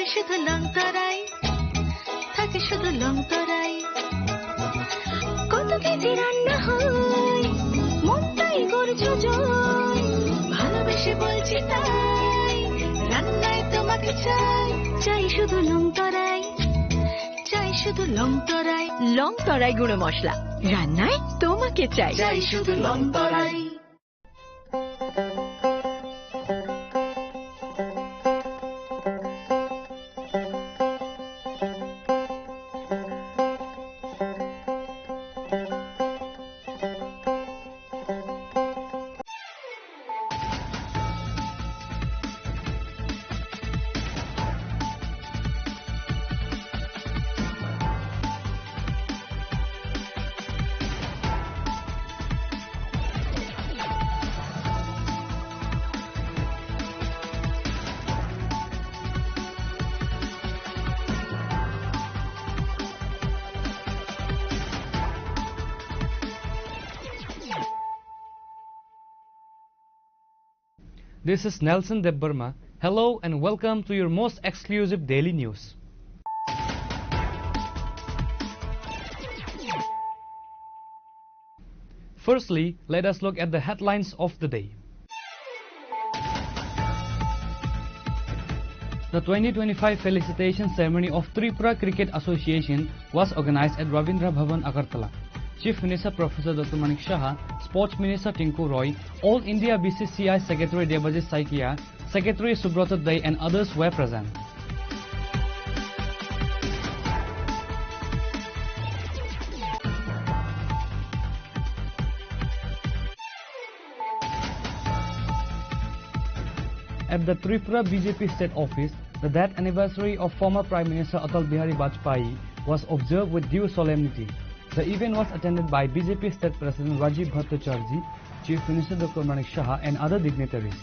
থাকে শুধু লংতরাই, থাকে শুধু লংতরাই। কত কেজি রান্না হয়, মনটাই করছো জয়, ভালোবেসে বলছি তাই, রান্নায় তোমাকে চাই, চাই শুধু লংতরাই, চাই শুধু লংতরাই। লংতরাই গুঁড়ো মশলা, রান্নায় তোমাকে চাই, চাই শুধু লংতরাই। This is Nelson Debbarma. Hello and welcome to your most exclusive daily news. Firstly, let us look at the headlines of the day. The 2025 felicitation ceremony of Tripura Cricket Association was organized at Ravindra Bhavan, Agartala. Chief Minister Professor Dr. Manik Shah, Sports Minister Tinku Roy, All India BCCI Secretary Debajit Saikia, Secretary Subrata Day and others were present. At the Tripura BJP State Office, the death anniversary of former Prime Minister Atal Bihari Vajpayee was observed with due solemnity. The event was attended by BJP State President Rajiv Bhattacharjee, Chief Minister Dr. Manik Shah and other dignitaries.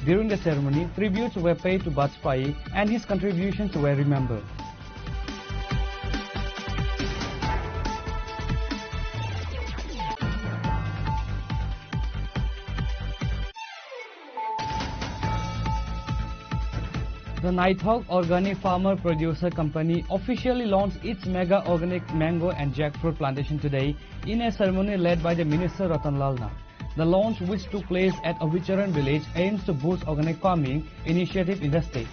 During the ceremony, tributes were paid to Vajpayee and his contributions were remembered. The Nighthawk Organic Farmer Producer Company officially launched its mega organic mango and jackfruit plantation today in a ceremony led by the Minister Ratan Lal Nath. The launch, which took place at Avicharan village, aims to boost organic farming initiative in the state.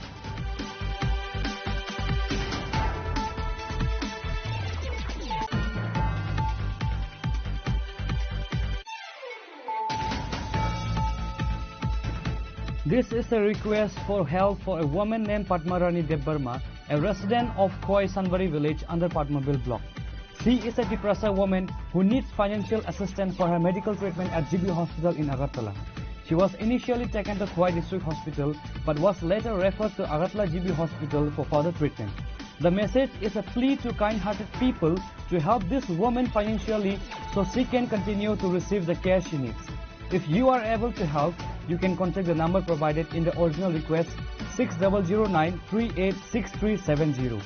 This is a request for help for a woman named Padmarani Debbarma, a resident of Khoi Sanbari village under Padmabil block. She is a Tiprasa woman who needs financial assistance for her medical treatment at GB Hospital in Agartala. She was initially taken to Khoi District Hospital but was later referred to Agartala GB Hospital for further treatment. The message is a plea to kind-hearted people to help this woman financially so she can continue to receive the care she needs. If you are able to help, you can contact the number provided in the original request 6009 386370.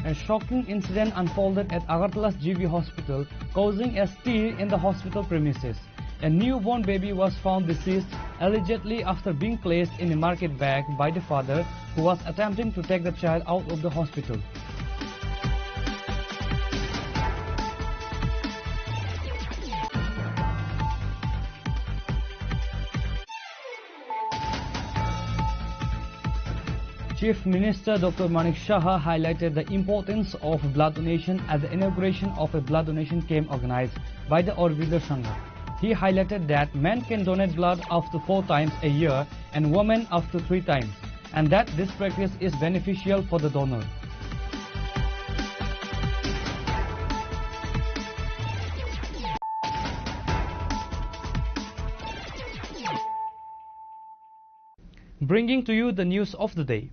A shocking incident unfolded at Agartala's GB Hospital, causing a stir in the hospital premises. A newborn baby was found deceased, allegedly after being placed in a market bag by the father, who was attempting to take the child out of the hospital. Chief Minister Dr. Manik Shah highlighted the importance of blood donation at the inauguration of a blood donation camp organized by the Aurobindo Sangha. He highlighted that men can donate blood up to 4 times a year and women up to 3 times, and that this practice is beneficial for the donor. Bringing to you the news of the day.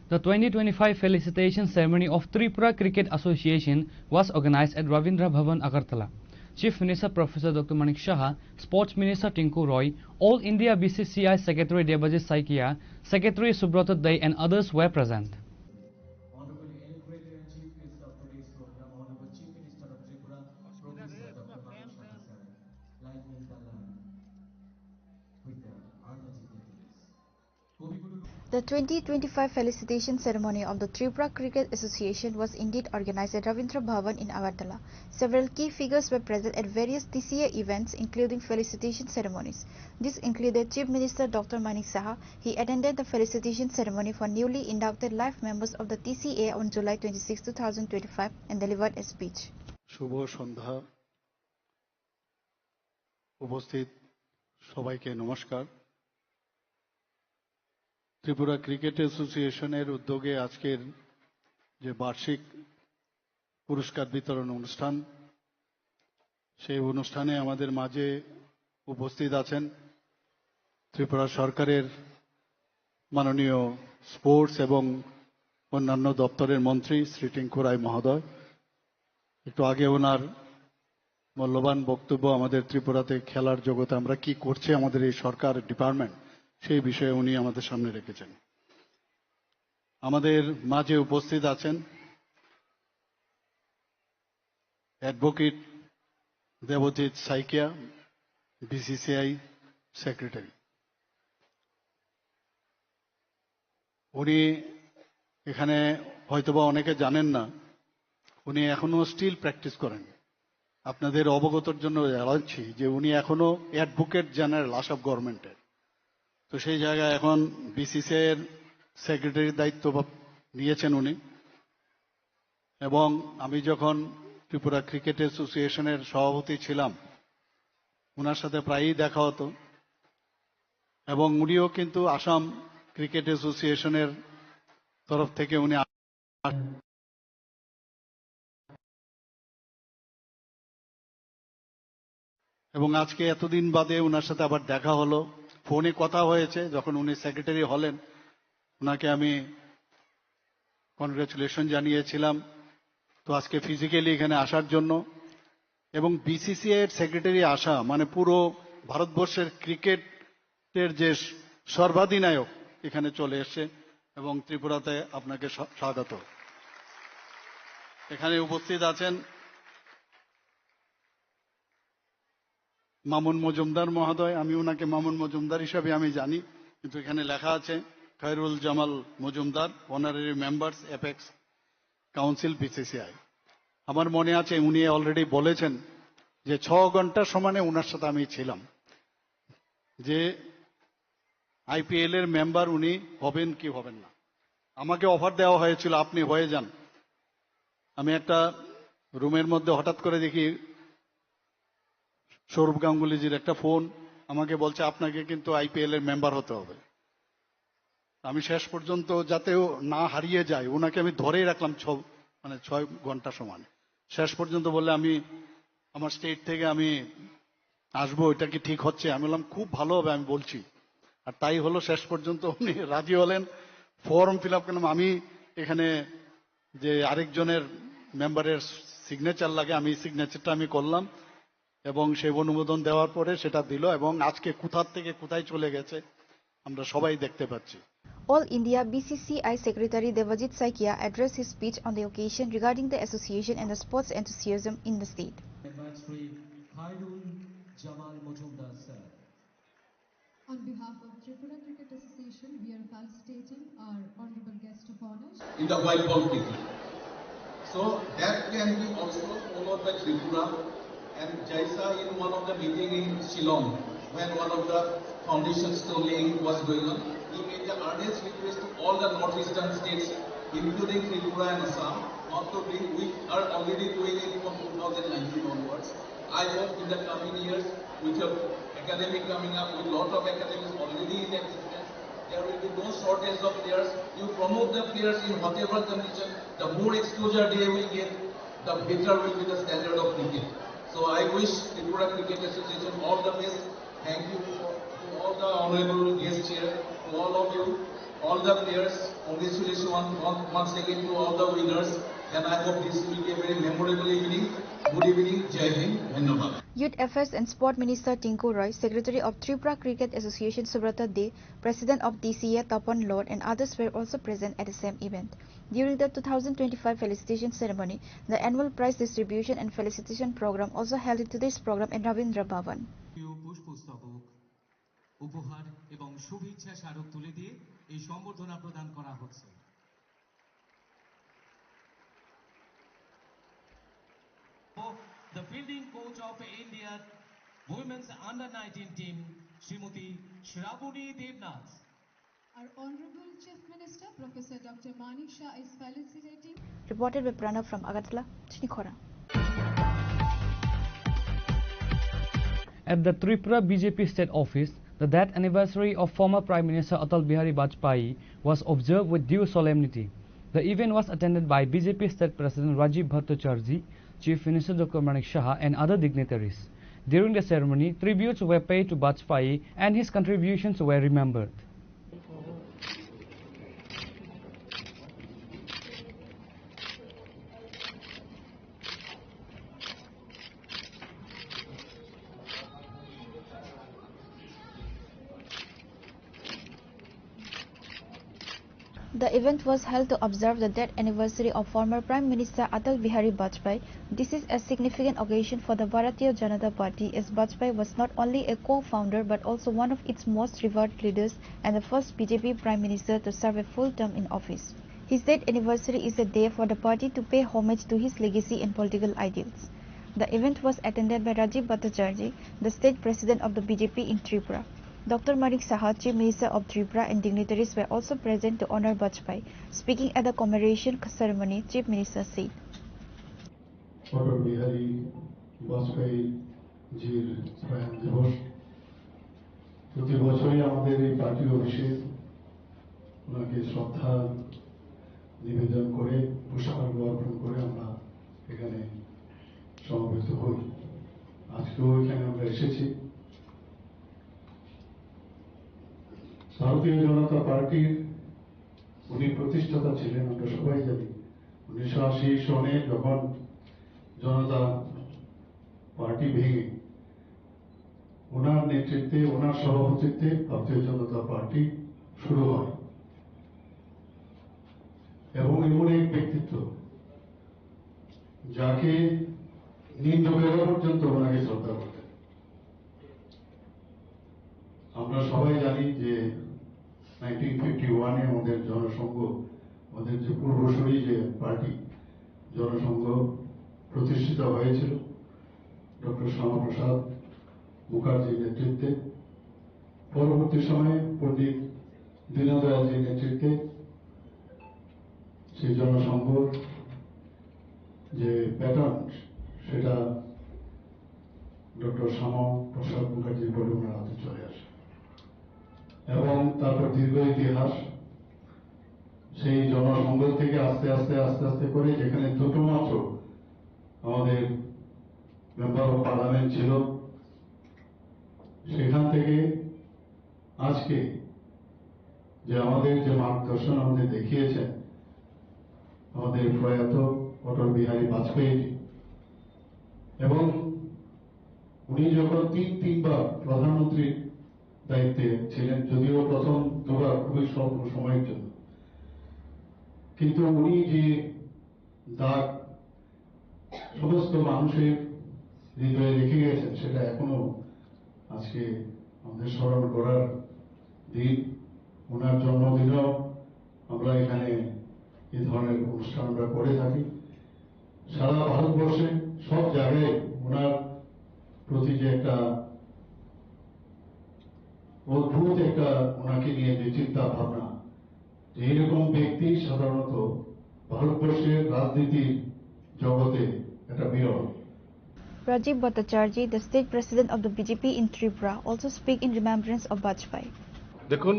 The 2025 felicitation ceremony of Tripura Cricket Association was organized at Ravindra Bhavan, Agartala. Chief Minister Professor Dr. Manik Saha, Sports Minister Tinku Roy, All India BCCI Secretary Debajit Saikia, Secretary Subrata Dai and others were present. Honorable Integrator and Chief Guest of today's program, Honorable Chief Minister of Tripura, Professor Dr. Manik Saha sir, lightning the lamp with the other dignitaries. The 2025 felicitation ceremony of the Tripura Cricket Association was indeed organized at Ravindra Bhavan in Agartala. Several key figures were present at various TCA events, including felicitation ceremonies. This included Chief Minister Dr. Manik Saha. He attended the felicitation ceremony for newly inducted life members of the TCA on July 26, 2025 and delivered a speech. শুভ সন্ধ্যা উপস্থিত সবাইকে নমস্কার Tripura cricket অ্যাসোসিয়েশনের উদ্যোগে আজকের যে বার্ষিক পুরস্কার বিতরণ অনুষ্ঠান সেই অনুষ্ঠানে আমাদের মাঝে উপস্থিত আছেন ত্রিপুরা সরকারের মাননীয় স্পোর্টস এবং অন্যান্য দপ্তরের মন্ত্রী শ্রী টিঙ্কু রায় মহোদয় একটু আগে ওনার মূল্যবান বক্তব্য আমাদের ত্রিপুরাতে খেলার জগতে আমরা কি করছে আমাদের এই সরকার ডিপার্টমেন্ট সেই বিষয়ে উনি আমাদের সামনে রেখেছেন আমাদের মাঝে উপস্থিত আছেন advocate Debjit Saikia BCCI secretary উনি এখানে হয়তোবা অনেকে জানেন না উনি এখনো স্টিল প্র্যাকটিস করেন আপনাদের অবগতর জন্য জানাচ্ছি যে উনি এখনো অ্যাডভোকেট জেনারেল আসাম গভর্নমেন্টের তো সেই জায়গায় এখন বিসিসিআই এর সেক্রেটারির দায়িত্ব নিয়েছেন উনি এবং আমি যখন ত্রিপুরা ক্রিকেট অ্যাসোসিয়েশনের সভাপতি ছিলাম ওনার সাথে প্রায়ই দেখা হতো এবং উনিও কিন্তু আসাম ক্রিকেট অ্যাসোসিয়েশনের তরফ থেকে উনি এবং আজকে এতদিন বাদে ওনার সাথে আবার দেখা হলো ফোনে কথা হয়েছে যখন উনি সেক্রেটারি হলেন ওনাকে আমি কনগ্রাচুলেশন জানিয়েছিলাম তো আজকে ফিজিক্যালি এখানে আসার জন্য এবং বিসিসিআই এর সেক্রেটারি আসা মানে পুরো ভারতবর্ষের ক্রিকেটের যে সর্বাধিনায়ক এখানে চলে এসেছে এবং ত্রিপুরাতে আপনাকে স্বাগত এখানে উপস্থিত আছেন মামুন মজুমদার মহোদয় আমি ওনাকে মামুন মজুমদার হিসাবে আমি জানি কিন্তু এখানে লেখা আছে Khairul Jamal Majumdar honorary members apex council BCCI আমার মনে আছে উনি অলরেডি বলেছেন যে 6 ঘন্টা সমানে ওনার সাথে আমি ছিলাম যে আইপিএল এর মেম্বার উনি হবেন কি হবেন না আমাকে অফার দেওয়া হয়েছিল আপনি হয়ে যান আমি একটা রুমের মধ্যে হঠাৎ করে দেখি সৌরভ গাঙ্গুলিজির একটা ফোন আমাকে বলছে আপনাকে কিন্তু আইপিএল এর মেম্বার হতে হবে আমি শেষ পর্যন্ত যাতে না হারিয়ে যায় ওনাকে আমি ধরেই রাখলাম 6 ঘন্টা সমান শেষ পর্যন্ত বললে আমি আমার স্টেট থেকে আমি আসবো এটা কি ঠিক হচ্ছে আমি বললাম খুব ভালো হবে আমি বলছি আর তাই হলো শেষ পর্যন্ত উনি রাজি হলেন ফর্ম ফিল আপ করলাম আমি এখানে যে আরেকজনের মেম্বারের সিগনেচার লাগে আমি সিগনেচারটা আমি করলাম এবং সেই অনুমোদন দেওয়ার পরে সেটা দিল এবং আজকে কোথা থেকে কোথায় চলে গেছে আমরা সবাই দেখতে পাচ্ছি All India BCCI Secretary Debajit Saikia addressed his speech on the occasion regarding the association and the sports enthusiasm in the state. Khairul Jamal Majumdar sir. On behalf of Tripura Cricket Association, we are felicitating our honorable guest of honor in the white ball cricket. So that can be also followed by Tripura and Jaisa in one of the meeting in Shillong when one of the foundation stoning was going on. He made the earnest request to all the northeastern states, including Tripura and Assam, not to bring. We are already doing it from 2019 onwards. I hope in the coming years, with the academic coming up, with lot of academics already in existence, there will be no shortage of players. You promote the players in whatever condition, the more exposure they will get, the better will be the standard of cricket. So I wish Tripura Cricket Association all the best. Thank you to all the honorable guests here, to all of you, all the players. Congratulations once again to all the winners. and I hope this will be a very memorable evening. Good evening, Jai Hind, Dhanyabad. Youth Affairs and Sport Minister Tinku Roy, Secretary of Tripura Cricket Association Subrata De, President of TCA Tapan Lord and others were also present at the same event. During the 2025 felicitation ceremony, the annual prize distribution and felicitation program also held in today's program at Ravindra Bhavan. পুষ্পস্তবক উপহার এবং শুভেচ্ছা স্মারক তুলে দিয়ে এই সম্বর্ধনা প্রদান করা হচ্ছে। The fielding coach of India women's under-19 team, Srimati Shravani Devnath. Our Honorable Chief Minister, Professor Dr. Manik Shah is felicitating. Reported by Pranav from Agartala, Chinikhora. At the Tripura BJP state office, the death anniversary of former Prime Minister Atal Bihari Vajpayee was observed with due solemnity. The event was attended by BJP State President Rajiv Bhattacharjee, Chief Minister Dr. Manik Shah and other dignitaries. During the ceremony, tributes were paid to Vajpayee and his contributions were remembered. The event was held to observe the death anniversary of former Prime Minister Atal Bihari Vajpayee. This is a significant occasion for the Bharatiya Janata Party as Vajpayee was not only a co-founder but also one of its most revered leaders and the first BJP Prime Minister to serve a full term in office. His death anniversary is a day for the party to pay homage to his legacy and political ideals. The event was attended by Rajiv Bhattacharjee, the state president of the BJP in Tripura. Dr. Manik Saha, Chief Minister of Tripura and dignitaries were also present to honor Vajpayee. Speaking at the commemoration ceremony, Chief Minister said, Atal Bihari Vajpayee জির প্রয়াণ দিবস প্রতি বছরই আমাদের এই party অফিসে ওনাকে শ্রদ্ধা নিবেদন করে পুষ্পার্ঘ্য অর্পণ করে আমরা এখানে সমবেত হই। আজকেও এখানে আমরা এসেছি। ভারতীয় জনতা পার্টির উনি প্রতিষ্ঠাতা ছিলেন, আমরা সবাই জানি। 1980 সনে যখন জনতা পার্টি ভেঙে ওনার নেতৃত্বে ওনার সভাপতিত্বে ভারতীয় জনতা পার্টি শুরু হয় এবং এমন এক ব্যক্তিত্ব যাকে নিন্দুকেরা পর্যন্ত ওনাকে শ্রদ্ধা করতেন। আমরা সবাই জানি যে 1951-এ আমাদের জনসংঘ, আমাদের যে পূর্বসূরি যে পার্টি জনসংঘ প্রতিষ্ঠিত হয়েছিল ডক্টর শ্যামাপ্রসাদ মুখার্জির নেতৃত্বে। পরবর্তী সময়ে পণ্ডিত দীনদয়ালজির নেতৃত্বে সেই জনসংঘ যে প্যাটার্ন সেটা ডক্টর শ্যামাপ্রসাদ মুখার্জির বলে ওনার হাতে চলে আসে এবং তারপর দীর্ঘ ইতিহাস সেই জনসংঘ থেকে আস্তে আস্তে আস্তে আস্তে করে যেখানে দুটো মাত্র আমাদের মেম্বার অফ পার্লামেন্ট ছিল, সেখান থেকে আজকে যে আমাদের যে মার্গদর্শন আমাদের দেখিয়েছেন আমাদের প্রয়াত অটল বিহারী বাজপেয়ী এবং উনি যখন তিনবার প্রধানমন্ত্রীর দায়িত্বে ছিলেন, যদিও প্রথম দুবার খুবই স্বল্প সময়ের জন্য, কিন্তু উনি যে দাগ সমস্ত মানুষের হৃদয়ে রেখে গেছেন সেটা এখনো আজকে আমাদের স্মরণ করার দিন। ওনার জন্মদিনেও আমরা এখানে এই ধরনের অনুষ্ঠান আমরা করে থাকি। সারা ভারতবর্ষে সব জায়গায় ওনার প্রতি যে একটা অদ্ভুত একটা ওনাকে নিয়ে যে চিন্তা ভাবনা, যে এইরকম ব্যক্তি সাধারণত ভারতবর্ষের রাজনীতির জগতে একটা বিরল। Rajiv Bhattacharjee, the state president of the BJP in Tripura, also speak in remembrance of Vajpayee. দেখুন,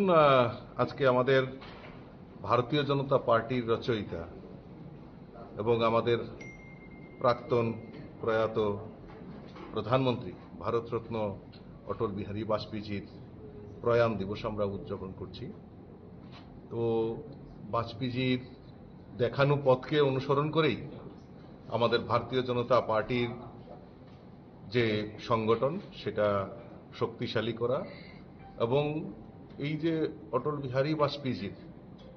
আজকে আমাদের ভারতীয় জনতা পার্টির রচয়িতা এবং আমাদের প্রাক্তন প্রয়াত প্রধানমন্ত্রী ভারতরত্ন অটল বিহারী বাজপেয়ীজির প্রয়াণ দিবস আমরা উদযাপন করছি। তো বাজপেয়ীজির দেখানো পথকে অনুসরণ করেই আমাদের ভারতীয় জনতা পার্টির যে সংগঠন সেটা শক্তিশালী করা এবং এই যে অটল বিহারী বাজপেয়ীজির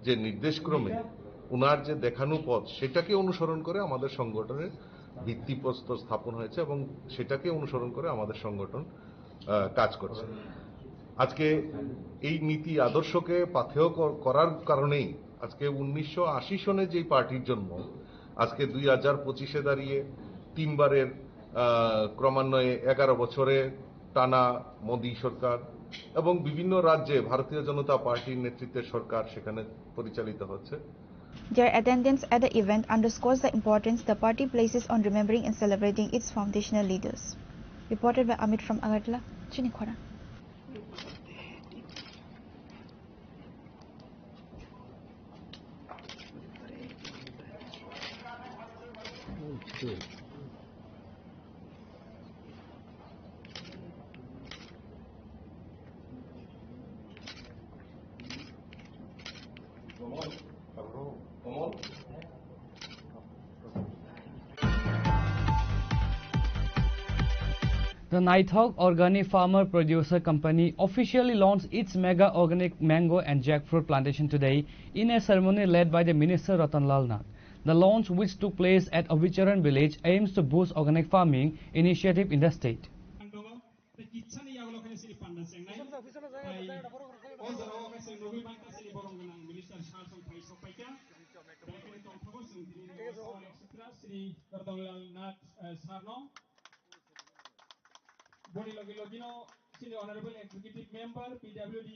যে নির্দেশক্রমে উনার যে দেখানো পথ সেটাকে অনুসরণ করে আমাদের সংগঠনের ভিত্তিপ্রস্তর স্থাপন হয়েছে এবং সেটাকে অনুসরণ করে আমাদের সংগঠন কাজ করছে। আজকে এই নীতি আদর্শকে পাথেয় করার কারণেই আজকে 1980 সনে যে পার্টির জন্ম আজকে 2025-এ দাঁড়িয়ে তিনবারের ক্রমান্বয়ে 11 বছরে টানা মোদী সরকার এবং বিভিন্ন রাজ্যে ভারতীয় জনতা পার্টির নেতৃত্বের সরকার সেখানে পরিচালিত হচ্ছে। Their attendance at the event underscores the importance the party places on remembering and celebrating its foundational leaders. Reported by Amit from Agartala, Chinikhora. The Nighthawk Organic Farmer Producer Company officially launched its mega organic mango and jackfruit plantation today in a ceremony led by the Minister Ratanlal Nath. The launch, which took place at Avicharan village, aims to boost organic farming initiative in the state. Boni Logino, Senior Honorable Executive Member, PWD,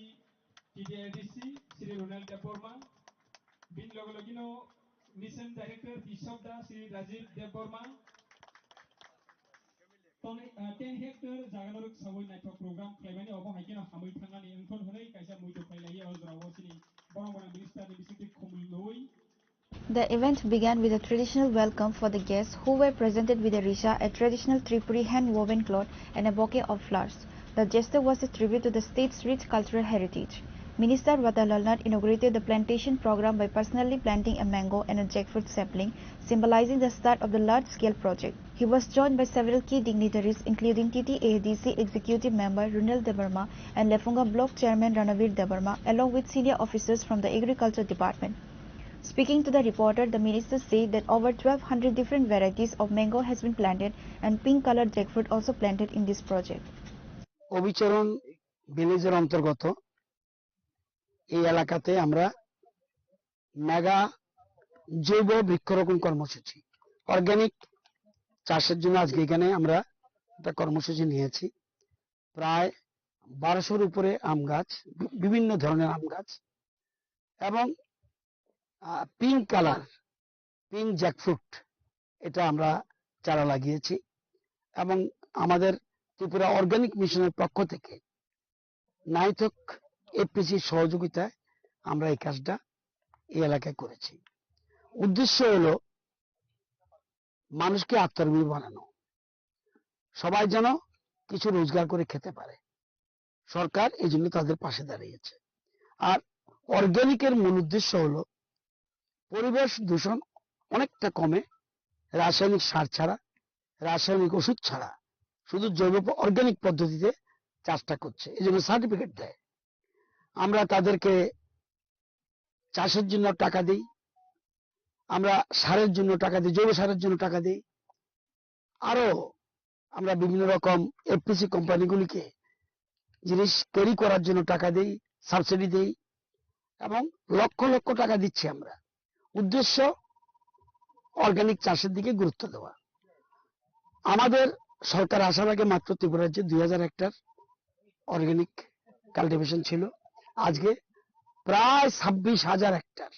TDIDC, Sri Ronald Deborma, Bin Logino, Mission Director, Bishopda, Sri Rajiv Deborma, 10 hectare, Zaganuruk Savoy Nighthawk Program, Clemeni, Obo Hagina, Hamid Tangani, and Tonhone, Kaisa Muto Kailaya, Ozrawosini, Boromona Minister, the Visiting Kumului. The event began with a traditional welcome for the guests who were presented with a risha, a traditional Tripuri hand-woven cloth and a bouquet of flowers. The gesture was a tribute to the state's rich cultural heritage. Minister Ratanlal Nath inaugurated the plantation program by personally planting a mango and a jackfruit sapling, symbolizing the start of the large-scale project. He was joined by several key dignitaries including TTADC Executive Member Runal Debarma and Lefunga Block Chairman Ranavir Debarma, along with senior officers from the Agriculture Department. Speaking to the reporter, the minister said that over 1200 different varieties of mango has been planted and pink-colored jackfruit also planted in this project. অবিচরণ ভিলেজের অন্তর্গত এই এলাকাতে আমরা mega জৈব বৃক্ষরোপণ কর্মসূচি organic চাষের জন্য আজকে এখানে আমরা একটা কর্মসূচি নিয়েছি। প্রায় 1200-এর উপরে আম গাছ, বিভিন্ন ধরনের আম গাছ এবং পিঙ্ক কালার পিঙ্ক জ্যাকফ্রুট এটা আমরা চারা লাগিয়েছি এবং আমাদের ত্রিপুরা অর্গানিক মিশনের পক্ষ থেকে নাইথক এফপিসির সহযোগিতায় আমরা এই কাজটা এই এলাকায় করেছি। উদ্দেশ্য হলো মানুষকে আত্মনির্ভর বানানো, সবাই যেন কিছু রোজগার করে খেতে পারে। সরকার এই জন্য তাদের পাশে দাঁড়িয়েছে। আর অর্গানিকের মূল উদ্দেশ্য হলো পরিবেশ দূষণ অনেকটা কমে, রাসায়নিক সার ছাড়া, রাসায়নিক ওষুধ ছাড়া শুধু জৈব অর্গানিক পদ্ধতিতে চাষটা করছে, এই জন্য সার্টিফিকেট দেয়। আমরা তাদেরকে চাষের জন্য টাকা দিই, আমরা সারের জন্য টাকা দিই, জৈব সারের জন্য টাকা দিই, আরো আমরা বিভিন্ন রকম এফপিসি কোম্পানিগুলিকে জিনিস তৈরি করার জন্য টাকা দিই, সাবসিডি দিই এবং লক্ষ লক্ষ টাকা দিচ্ছি আমরা। উদ্দেশ্য অর্গানিক চাষের দিকে গুরুত্ব দেওয়া। আমাদের সরকার আসার আগে মাত্র ত্রিপুরা রাজ্যে 2000 হেক্টর অর্গানিক কাল্টিভেশন ছিল, আজকে প্রায় 26,000 হেক্টর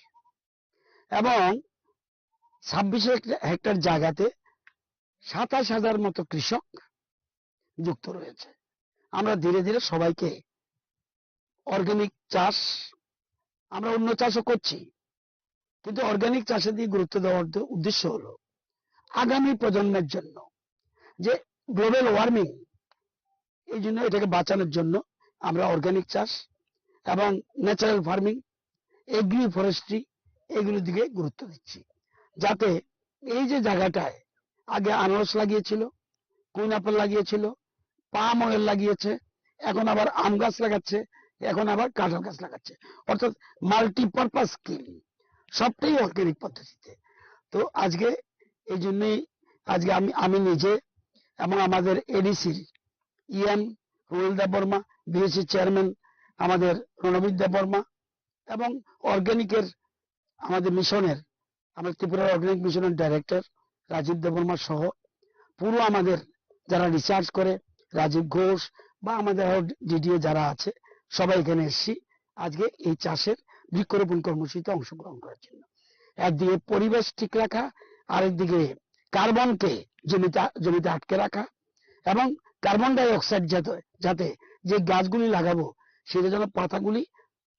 এবং 26 হেক্টর জায়গাতে 27,000 মতো কৃষক যুক্ত রয়েছে। আমরা ধীরে ধীরে সবাইকে অর্গানিক চাষ, আমরা অন্য চাষও করছি কিন্তু অর্গানিক চাষের দিকে গুরুত্ব দেওয়ার উদ্দেশ্য হলো আগামী প্রজন্মের জন্য যে গ্লোবাল ওয়ার্মিং, এই জন্য এটাকে বাঁচানোর জন্য আমরা অর্গানিক চাষ এবং ন্যাচারাল ফার্মিং, এগ্রি ফরেস্ট্রি এগুলোর দিকে গুরুত্ব দিচ্ছি, যাতে এই যে জায়গাটায় আগে আনারস লাগিয়েছিল, কুইন আপেল লাগিয়েছিল, পাম অয়েল লাগিয়েছে, এখন আবার আম গাছ লাগাচ্ছে, এখন আবার কাঁঠাল গাছ লাগাচ্ছে, অর্থাৎ মাল্টিপারপাস স্কিম, সবটাই অর্গানিক পদ্ধতিতে। তো আজকে এই জন্যই আজকে আমি নিজে এবং আমাদের এডিসির ইএম রুয়েল দেববর্মা, বিএসসি চেয়ারম্যান আমাদের রণবীর দেববর্মা এবং অর্গানিকের আমাদের মিশনের, আমাদের ত্রিপুরা অর্গানিক মিশনের ডাইরেক্টর রাজীব দেববর্মা সহ পুরো আমাদের যারা রিসার্চ করে, রাজীব ঘোষ বা আমাদের ডিডিএ যারা আছে, সবাই এখানে এসেছি আজকে এই চাষের বৃক্ষরোপণ কর্মসূচিতে অংশগ্রহণ করার জন্য। একদিকে পরিবেশ ঠিক রাখা, আরেকদিকে কার্বনকে জমিতে আটকে রাখা এবং কার্বন ডাই অক্সাইড যাতে যে গাছগুলি লাগাবো সেটা যেন পাতাগুলি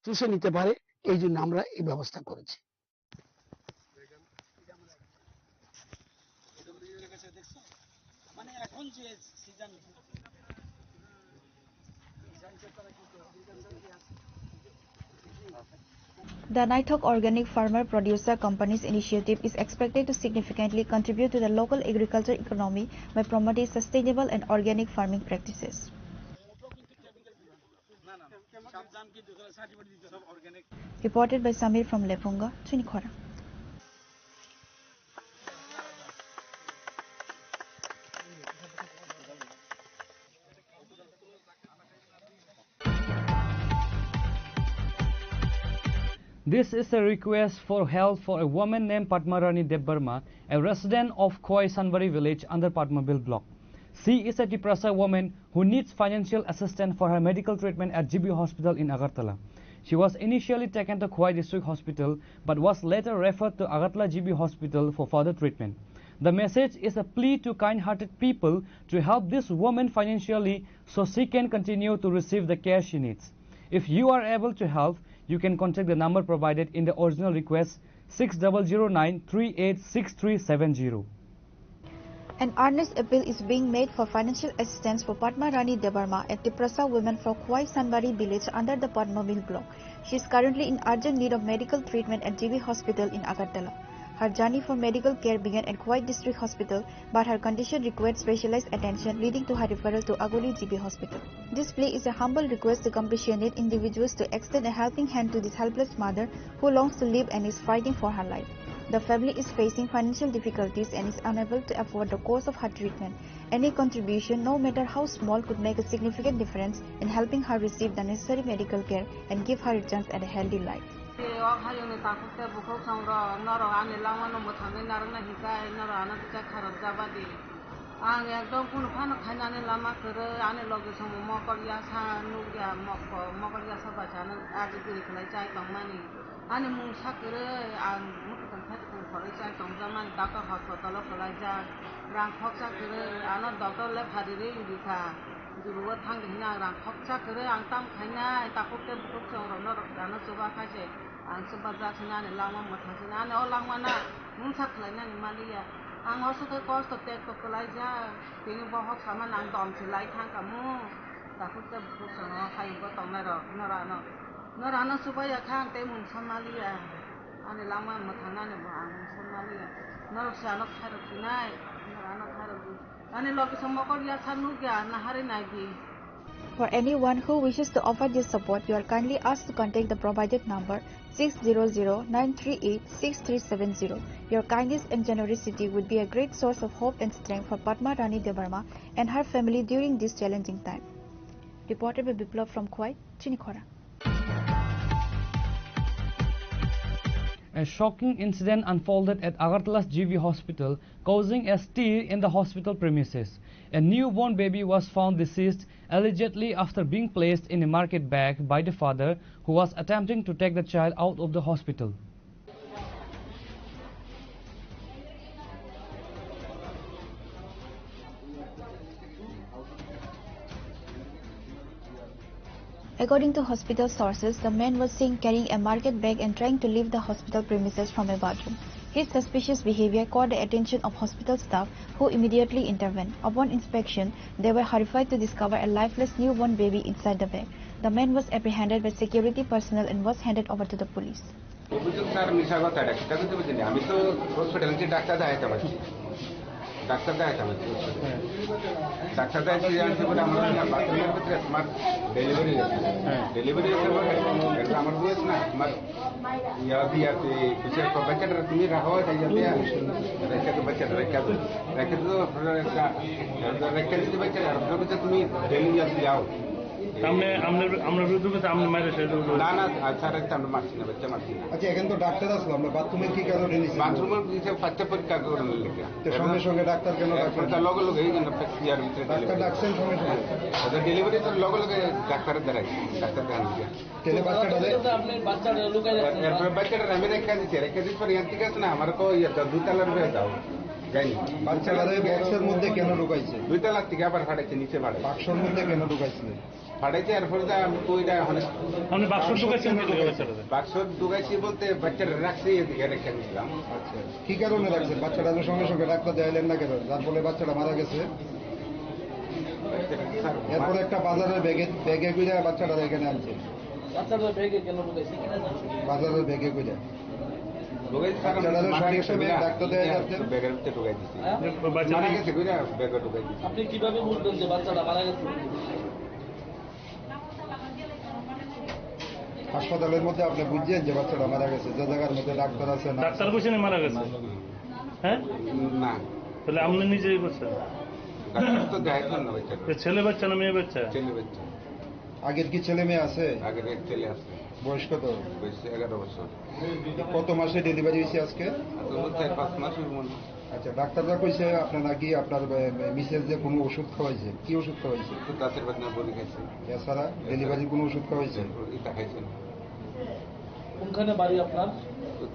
চুষে নিতে পারে, এই জন্য আমরা এই ব্যবস্থা করেছি। The Naithok Organic Farmer Producer Companies initiative is expected to significantly contribute to the local agriculture economy by promoting sustainable and organic farming practices. Reported by Samir from Lepunga, Chinikhora. This is a request for help for a woman named Padmarani Debbarma, a resident of Khoi Sanbari village under Padmabil block. She is a depressed woman who needs financial assistance for her medical treatment at GB Hospital in Agartala. She was initially taken to Khoi District Hospital but was later referred to Agartala GB Hospital for further treatment. The message is a plea to kind-hearted people to help this woman financially so she can continue to receive the care she needs. If you are able to help, you can contact the number provided in the original request 6009386370. An earnest appeal is being made for financial assistance for Padmarani Debbarma, a depressed woman from Khoi Sanbari village under the Padmabil block. She is currently in urgent need of medical treatment at GB Hospital in Agartala. Her journey for medical care began at Khoi District Hospital, but her condition required specialized attention, leading to her referral to Agoli GB Hospital. This plea is a humble request to compassionate individuals to extend a helping hand to this helpless mother who longs to live and is fighting for her life. The family is facing financial difficulties and is unable to afford the cost of her treatment. Any contribution, no matter how small, could make a significant difference in helping her receive the necessary medical care and give her a chance at a healthy life. आं एकदम कुनु फानो खाइनानै लामा करे आने लगे समाव मकरिया सा नुगिया मकरिया सभा जानो आजि गरिखौलाय जाय दंमानि आने मुंसा करे आं मुखन फाइखौ फराय जाय दंजामानि डाक्टर हस्पिटालाव खलाय जा रां खरसा करे आनो डक्टर ले फादिरे इदिखा जुरुवा थांगिना रां खरसा करे आं ताम खाइनाय ताखौते बुखौ जोंरनो रखदानो सोबा खायसे आं सोबा जासिनानै लामा मथासिनानै अ लांमाना मुंसा खलायनानै मालिया आं हसुखौ कष्ट टेक खलाय जा बेनि बहक सामान आं दमसे लाय थांकामु ताखौते बुखौ जोंनो खायबो दंनाय र नरानो सुबाया खां ते मुंसा मालिया आने लामा मथानानै आं मुंसा मालिया नरसानो खारखिनाय नरानो खारखि आने लगे समकरिया सानुगिया नाहारे नायदि. For anyone who wishes to offer this support, you are kindly asked to contact the provided number 600-938-6370. Your kindness and generosity would be a great source of hope and strength for Padmarani Debbarma and her family during this challenging time. Reported by Biplav from Khoi, Chinikhora. A shocking incident unfolded at Agartala's GB Hospital, causing a stir in the hospital premises. A newborn baby was found deceased, allegedly after being placed in a market bag by the father, who was attempting to take the child out of the hospital. According to hospital sources, the man was seen carrying a market bag and trying to leave the hospital premises from a bathroom. His suspicious behavior caught the attention of hospital staff, who immediately intervened. Upon inspection, they were horrified to discover a lifeless newborn baby inside the bag. The man was apprehended by security personnel and was handed over to the police. অভিযোগ sir মিশা কথা doctor বুঝতে পারছি আমি তো হসপিটালে doctor দেখাইতে পারছি doctor দেখাইতে পারছি ডাক্তার দেখাইতে জানছি বলে আমার বাথরুমের ভিতরে আমার ডেলিভারি ডেলিভারি হতে পারে আমার বয়স না আমার ইয়া দিয়াতে কিছু বাচ্চাটা তুমি রাখো তাই যাতে রেখে তো বাচ্চাটা রেখে তো রেখে দিতে বাচ্চাটা আপনার বাচ্চা তুমি ডেলিভারি যাও আমরা বিরুদ্ধে আমরা মাইরে না না স্যার আমরা মারছি না বাচ্চা মারছি না। আচ্ছা এখন তো ডাক্তার আসলো আমরা বাথরুমের কি কারণে নিয়েছি বাথরুমের কিছু বাচ্চা পরীক্ষা করার লেগে সঙ্গে সঙ্গে ডাক্তার কেন ডাক্তার লগে লগে এই জন্য ইয়ার ভিতরে ডাক্তার ডাকছেন সঙ্গে সঙ্গে ওদের ডেলিভারি তো লগে লগে ডাক্তারের দ্বারাই ডাক্তার দেখান দিয়ে তেলে বাচ্চাটা এরপরে বাচ্চাটা আমি রেখে দিচ্ছি পরে ইয়ার ঠিক আছে না আমার কো ইয়ে দুতলার হয়ে যাও যাইনি বাচ্চাটা বক্সের মধ্যে কেন ঢুকাইছে দুতলার থেকে আবার ফাটাইছে নিচে ফাটাই বাক্সর মধ্যে কেন ঢুকাইছে ফাটাইছে এরপরে আমি ওইটা বাক্স ঢুকাইছি বলতে বাচ্চাটা রাখছি এদিকে রেখে দিচ্ছিলাম। আচ্ছা কি কারণে রাখছেন বাচ্চাটা সঙ্গে সঙ্গে ডাক্তার দেখাইলেন না কেন যার ফলে বাচ্চাটা মারা গেছে এরপরে একটা বাজারের ব্যাগে করে বাচ্চাটা এখানে আনছে বাচ্চাটার ব্যাগে কেন ঢুকাইছে বাজারের ব্যাগে করে আপনি কিভাবে বুঝবেন যে বাচ্চাটা মারা গেছে? হাসপাতালের মধ্যে আপনি বুঝছেন যে বাচ্চাটা মারা গেছে যে জায়গার মধ্যে ডাক্তার আছে না ডাক্তার বলছেন মারা গেছে হ্যাঁ না তাহলে আপনি নিজেই বলছেন ছেলে বাচ্চা না মেয়ে বাচ্চা? ছেলে বাচ্চা। আগের কি ছেলে মেয়ে আছে? আগের এক ছেলে আছে। বয়স কত? বয়স 11 বছর। কত মাসে ডেলিভারি হয়েছে আজকে? 4-5 মাস মনে। আচ্ছা ডাক্তাররা কইছে আপনার নাকি আপনার মিসেস যে কোনো ওষুধ খাওয়াইছে, কি ওষুধ খাওয়াইছে? দাঁতের ব্যথা বড়ি খাইছে। এছাড়া ডেলিভারির কোনো ওষুধ খাওয়াইছে? এটা খাইছে না। কোনখানে বাড়ি আপনার?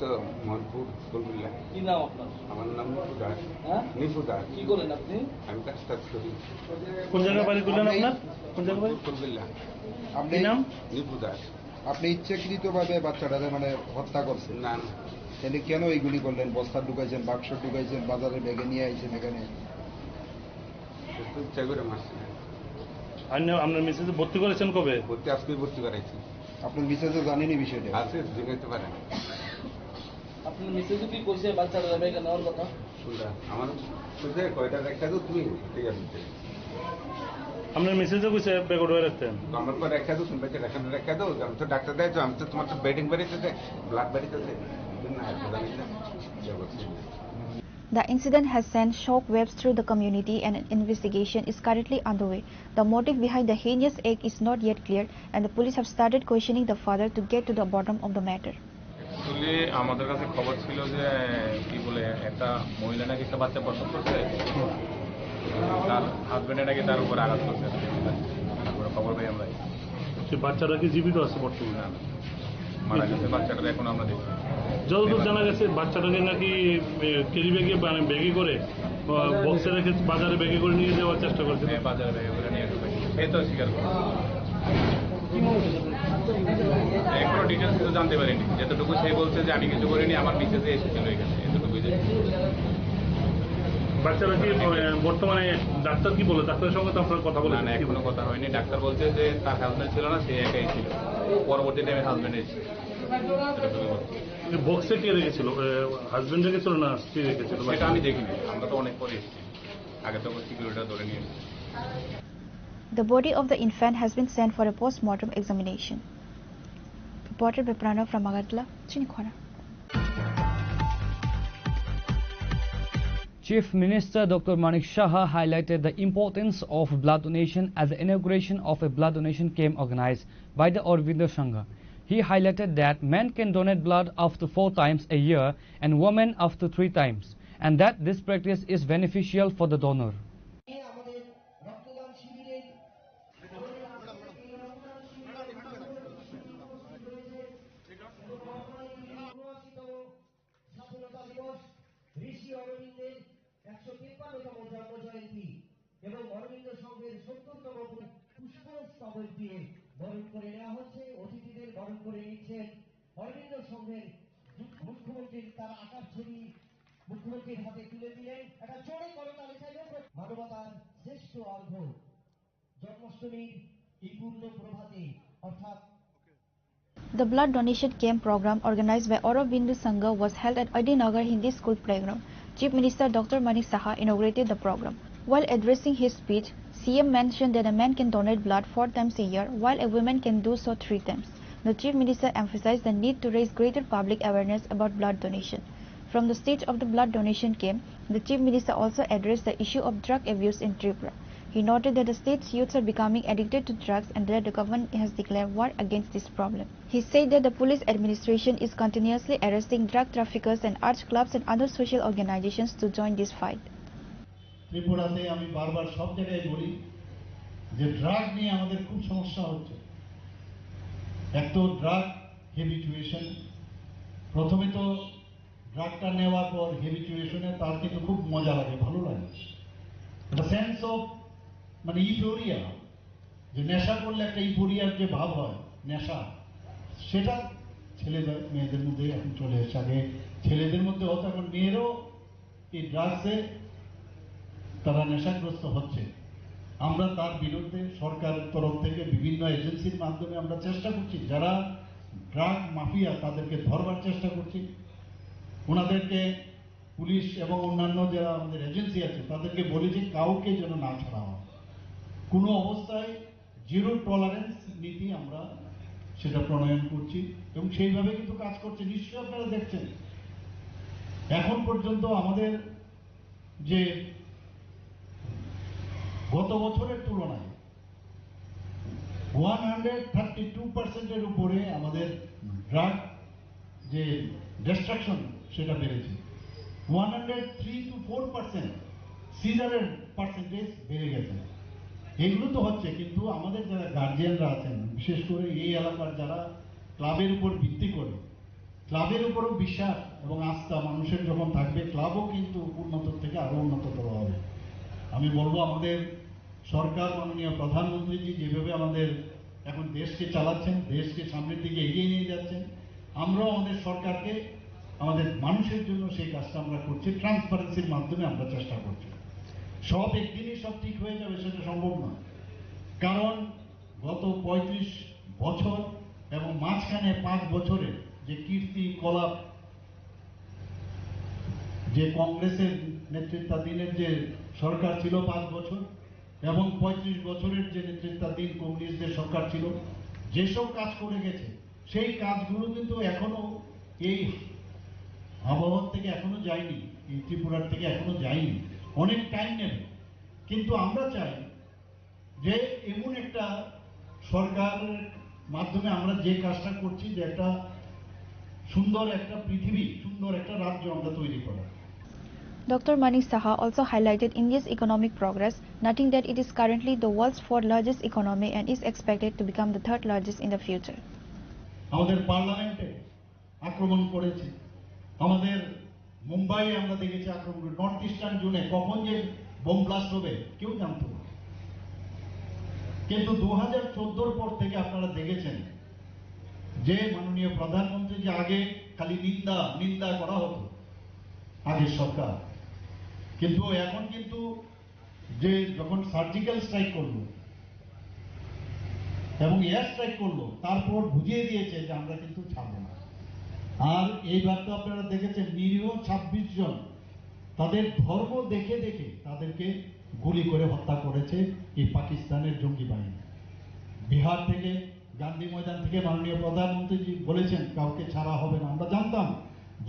তো মনপুর ফুলবিল্লা। কি নাম আপনার? আমার নাম নিপু দাস। হ্যাঁ নিপু দাস। কি করেন আপনি? আমি কাজ করি। কোন জায়গায় বাড়ি করলেন আপনার? কোন জায়গায় বাড়ি? ফুলবিল্লা। আপনি নাম? নিপু দাস। আপনি ইচ্ছাকৃতভাবে বাচ্চাটাকে মানে হত্যা করছেন? না না। তাহলে কেন এইগুলি করলেন? বস্তা ঢুকাইছেন, বাক্স ঢুকাইছেন, বাজারে ব্যাগে নিয়ে আইছেন এখানে? ইচ্ছা করে মারছি। আপনার মিসেসে ভর্তি করেছেন কবে? ভর্তি আজকে ভর্তি করাইছি। আপনার মিসেসে জানেনি বিষয়টা? আছে জিজ্ঞাসা পারে। আপনার মিসেসে কি কইছে বাচ্চাটা ব্যাগে নেওয়ার কথা? শুনলা আমার বুঝে কয়টা একটা তো তুমি ঠিক আছে। আপনার মেসেজও কইছে ব্যাগ ওঠে রাখতেন? আমার পর রেখে দাও, শুনবে রেখে দাও, আমি তো ডাক্তার দেয় তো আমি তো তোমার তো বেডিং বাড়িতেছে ব্লাড বাড়িতেছে The incident has sent shockwaves through the community and an investigation is currently underway. The motive behind the heinous act is not yet clear and the police have started questioning the father to get to the bottom of the matter. আসলে আমাদের কাছে খবর ছিল যে কি বলে একটা মহিলা নাকি একটা বাচ্চা প্রসব করছে, তার হাজবেন্ডে নাকি তার উপর আঘাত করছে, খবর পাই আমরা। বাচ্চাটা কি জীবিত আছে বর্তমানে? না মারা গেছে বাচ্চাটা, এখন আমরা দেখি যতদূর জানা গেছে বাচ্চাটাকে নাকি ক্যারি ব্যাগে ব্যাগে করে বক্সে রেখে বাজারে ব্যাগে করে নিয়ে যাওয়ার চেষ্টা করছে। বাজারে ব্যাগে করে নিয়ে যাবে সে তো স্বীকার করে। এখনো ডিটেলস কিছু জানতে পারিনি, যতটুকু সে বলছে যে আমি কিছু করিনি, আমার মিসেসে এসেছিল এখানে, এতটুকুই। বাচ্চারা কি বর্তমানে ডাক্তার কি বলে? ডাক্তারের সঙ্গে তো আপনার কথা বলে? না এখনো কথা হয়নি। ডাক্তার বলছে যে তার হাজবেন্ড ছিল না, সে একাই ছিল, পরবর্তী টাইমে হাজবেন্ড এসেছে। বক্সে কে রেখেছিল? হাজবেন্ড রেখেছিল না স্ত্রী রেখেছিল? সেটা আমি দেখিনি, আমরা তো অনেক পরে এসেছি, আগে তো সিকিউরিটিটা ধরে নিয়ে এসেছি। The body of the infant has been sent for a post-mortem examination. Reported by Pranav from Agartala, Chinikhwana. Chief Minister Dr. Manik Saha highlighted the importance of blood donation at the inauguration of a blood donation camp organized by the Aurobindo Sangha. He highlighted that men can donate blood up to 4 times a year and women up to 3 times, and that this practice is beneficial for the donor. ঋষি অরবিন্দের 153তম জন্মজয়ন্তী এবং অরবিন্দ সংঘের 70তম পুষ্পস্তবক দিয়ে বরণ করে নেওয়া হচ্ছে। অতিথিদের বরণ করে নিচ্ছেন অরবিন্দ সংঘের মুখ্যমন্ত্রীর, তার আকাশ ছবি মুখ্যমন্ত্রীর হাতে তুলে দিলেন। একটা চড়ে করতালি চাইলেন। মানবতার শ্রেষ্ঠ অর্ঘ্য জন্মাষ্টমীর এই পূর্ণ প্রভাতে অর্থাৎ The blood donation camp program organized by Aurobindo Sangha was held at Adinagar Hindi School playground. Chief Minister Dr. Manik Saha inaugurated the program. While addressing his speech, CM mentioned that a man can donate blood 4 times a year, while a woman can do so 3 times. The Chief Minister emphasized the need to raise greater public awareness about blood donation. From the stage of the blood donation camp, the Chief Minister also addressed the issue of drug abuse in Tripura. He noted that the state's youths are becoming addicted to drugs and that the government has declared war against this problem. He said that the police administration is continuously arresting drug traffickers and urged clubs and other social organizations to join this fight. ত্রিপুরাতে আমি বারবার সব জায়গায় বলি যে drug নিয়ে আমাদের খুব সমস্যা হচ্ছে। এক তো ড্রাগ হেবিচুয়েশন, প্রথমে তো ড্রাগটা নেওয়ার পর হেবিচুয়েশনে তার কিন্তু খুব মজা লাগে, ভালো লাগে, একটা সেন্স অফ মানে ইউফোরিয়া, যে নেশা করলে একটা ইউফোরিয়ার যে ভাব হয় নেশা, সেটা ছেলেদের মেয়েদের মধ্যে এখন চলে এসেছে। আগে ছেলেদের মধ্যে হতো, এখন মেয়েরও এই ড্রাগসে তারা নেশাগ্রস্ত হচ্ছে। আমরা তার বিরুদ্ধে সরকারের তরফ থেকে বিভিন্ন এজেন্সির মাধ্যমে আমরা চেষ্টা করছি, যারা ড্রাগ মাফিয়া তাদেরকে ধরবার চেষ্টা করছি। ওনাদেরকে পুলিশ এবং অন্যান্য যারা আমাদের এজেন্সি আছে তাদেরকে বলেছি কাউকে যেন না ছাড়া হয়, কোনো অবস্থায় জিরো টলারেন্স নীতি আমরা সেটা প্রণয়ন করছি এবং সেইভাবে কিন্তু কাজ করছে। নিশ্চয়ই আপনারা দেখছেন এখন পর্যন্ত আমাদের যে গত বছরের তুলনায় 132% উপরে আমাদের ড্রাগ যে ডিস্ট্রাকশন সেটা বেড়েছে। 103 to 4% সিজারের পার্সেন্টেজ বেড়ে গেছে। এগুলো তো হচ্ছে, কিন্তু আমাদের যারা গার্জিয়ানরা আছেন, বিশেষ করে এই এলাকার যারা ক্লাবের উপর ভিত্তি করে, ক্লাবের উপরও বিশ্বাস এবং আস্থা মানুষের যখন থাকবে, ক্লাবও কিন্তু উন্নত থেকে আরো উন্নততর হবে। আমি বলবো আমাদের সরকার, মাননীয় প্রধানমন্ত্রীজি যেভাবে আমাদের এখন দেশকে চালাচ্ছেন, দেশকে সামনের দিকে এগিয়ে নিয়ে যাচ্ছেন, আমরাও আমাদের সরকারকে আমাদের মানুষের জন্য সেই কাজটা আমরা করছি। ট্রান্সপারেন্সির মাধ্যমে আমরা চেষ্টা করছি। সব একদিনই সব ঠিক হয়ে যাবে সেটা সম্ভব নয়, কারণ গত 35 বছর এবং মাঝখানে 5 বছরে যে কীর্তি কলাপ, যে কংগ্রেসের নেতৃত্বাধীনের যে সরকার ছিল 5 বছর, এবং 35 বছরের যে নেতৃত্বাধীন কমিউনিস্টদের সরকার ছিল, যেসব কাজ করে গেছে সেই কাজগুলো কিন্তু এখনো এই আবহাওয়া থেকে এখনো যায়নি, এই ত্রিপুরার থেকে এখনো যায়নি, অনেক টাইম নেবে। কিন্তু আমরা চাই যে এমন একটা সরকারের মাধ্যমে আমরা যে কাজটা করছি, যে একটা সুন্দর একটা পৃথিবী, সুন্দর একটা রাজ্য আমরা তৈরি করা। Dr. Manik Saha also highlighted India's economic progress, noting that it is currently the world's 4th largest economy and is expected to become the 3rd largest in the future. আমাদের পার্লামেন্টে আক্রমণ করেছে, আমাদের মুম্বাইয়ে আমরা দেখেছি আক্রমণ, নর্থ ইস্টার্ন জোনে কখন যে বোম ব্লাস্ট হবে কেউ জানতো না। কিন্তু 2014 পর থেকে আপনারা দেখেছেন যে মাননীয় প্রধানমন্ত্রী, যে আগে খালি নিন্দা করা হতো আগের সরকার, কিন্তু এখন কিন্তু যে যখন সার্জিক্যাল স্ট্রাইক করলো এবং এয়ার স্ট্রাইক করলো, তারপর বুঝিয়ে দিয়েছে যে আমরা কিন্তু ছাড়বো না। আর এইবার তো আপনারা দেখেছেন নিরীহ 26 জন তাদের ধর্ম দেখে দেখে তাদেরকে গুলি করে হত্যা করেছে এই পাকিস্তানের জঙ্গি বাহিনী। বিহার থেকে, গান্ধী ময়দান থেকে মাননীয় প্রধানমন্ত্রীজি বলেছেন কাউকে ছাড়া হবে না। আমরা জানতাম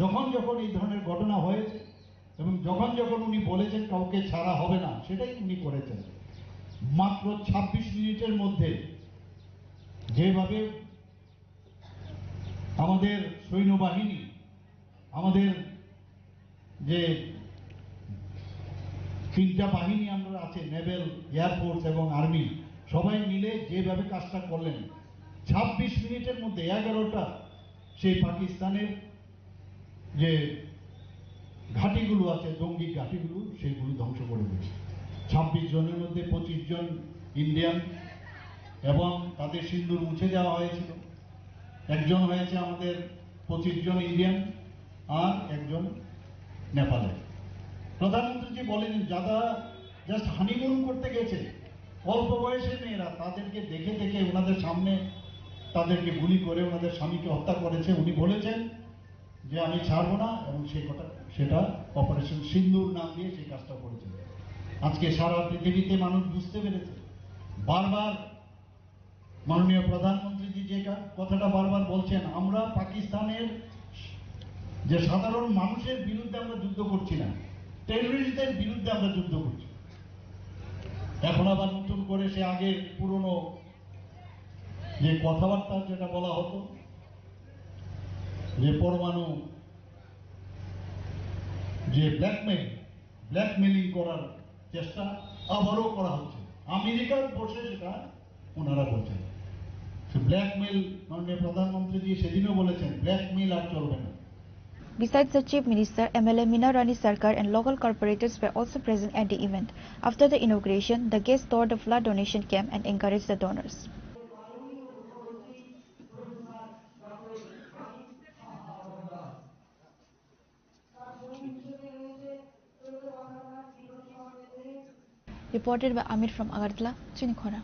যখন যখন এই ধরনের ঘটনা হয়েছে এবং যখন যখন উনি বলেছেন কাউকে ছাড়া হবে না, সেটাই উনি করেছেন। মাত্র 26 মিনিটের মধ্যে যেভাবে আমাদের সৈন্যবাহিনী, আমাদের যে 3টা বাহিনী আমরা আছে, নেভেল, এয়ারফোর্স এবং আর্মি, সবাই মিলে যেভাবে কাজটা করলেন, 26 মিনিটের মধ্যে 11টা সেই পাকিস্তানের যে ঘাঁটিগুলো আছে, জঙ্গি ঘাঁটিগুলো, সেইগুলো ধ্বংস করে দিয়েছে। 26 জনের মধ্যে 25 জন ইন্ডিয়ান এবং তাদের সিন্দুর মুছে দেওয়া হয়েছিল। একজন হয়েছে আমাদের 25 জন ইন্ডিয়ান আর একজন নেপালের। প্রধানমন্ত্রীজি বলেন যারা জাস্ট হানিমুন করতে গেছে, অল্প বয়সের মেয়েরা, তাদেরকে দেখে দেখে ওনাদের সামনে তাদেরকে গুলি করে ওনাদের স্বামীকে হত্যা করেছে, উনি বলেছেন যে আমি ছাড়বো না, এবং সেটা অপারেশন সিন্দুর নাম দিয়ে সেই কাজটা করেছেন। আজকে সারা পৃথিবীতে মানুষ বুঝতে পেরেছে। বারবার মাননীয় প্রধানমন্ত্রীজি যে কথাটা বারবার বলছেন, আমরা পাকিস্তানের যে সাধারণ মানুষের বিরুদ্ধে আমরা যুদ্ধ করছি না, টেররিস্টদের বিরুদ্ধে আমরা যুদ্ধ করছি। এখন আবার নতুন করে সে আগের পুরনো যে কথাবার্তা যেটা বলা হতো যে পরমাণু যে ব্ল্যাকমেলিং করার চেষ্টা আবারও করা হচ্ছে। আমেরিকার বসে সেটা ওনারা বলছেন। ব্ল্যাকমেল মাননীয় প্রধানমন্ত্রীজি সেদিনও বলেছেন ব্ল্যাকমেল আর চলবে না। Besides the Chief Minister, MLA Meena Rani Sarkar and local corporators were also present at the event. After the inauguration, the guests toured the flood donation camp and encouraged the donors. Reported by Amir from Agartala, Chinikhora.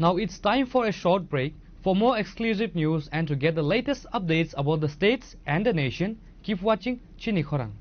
Now it's time for a short break. For more exclusive news and to get the latest updates about the states and the nation, keep watching Chinikhorang.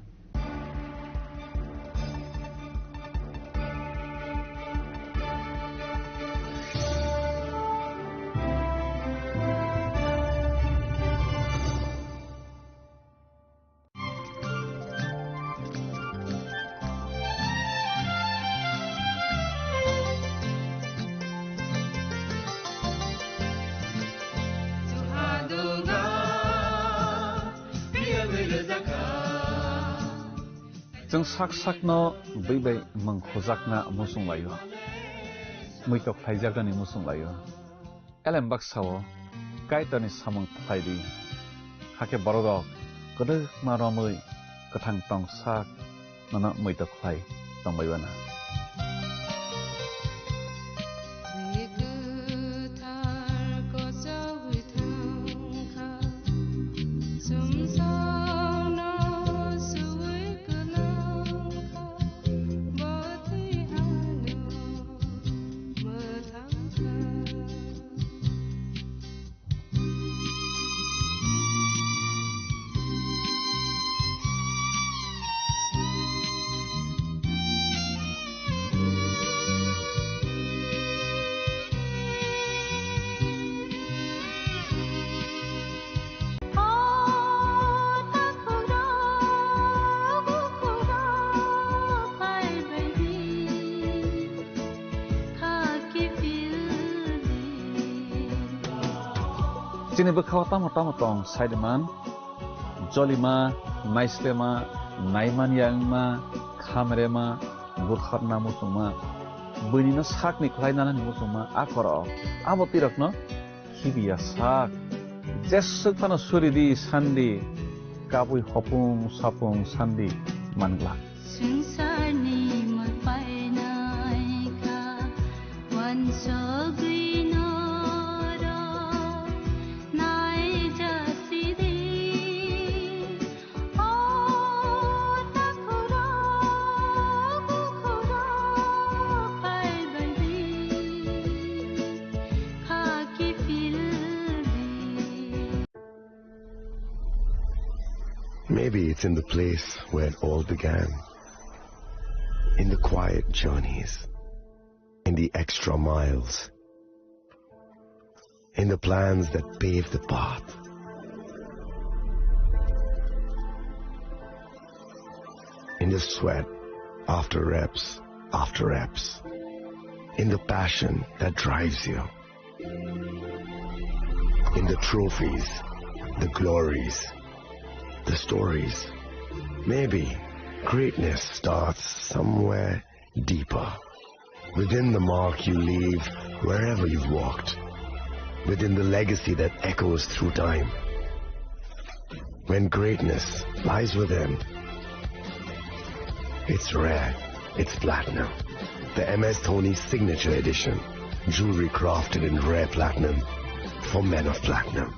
जों साक साकनो बैबाय मंखजाकना मुसुं लायो मैतक थाइजागदानि मुसुं लायो एलेम बाक्साव कायतानि सामं थाइदि हाके बरगक गदो मारमै गोथां टं साक नना मैतक Thai तंबायबाना Sini bekhawa tamu tong Saideman, Jolima, Naislema, Naiman Yangma, Khamrema, Bukharna Musuma, Bunina Sakni Klainana Musuma, Akoro, Abotirokno, Kibia Sak, Jesukana Suridi, Sandi, Kabui Hopung, Sapung, Sandi, Mangla. Maybe it's in the place where it all began, in the quiet journeys, in the extra miles, in the plans that pave the path. In the sweat after reps, in the passion that drives you, in the trophies, the glories, the stories. Maybe greatness starts somewhere deeper, within the mark you leave wherever you've walked, within the legacy that echoes through time. When greatness lies within, it's rare, it's platinum. The MS Dhoni Signature Edition, jewelry crafted in rare platinum for men of platinum.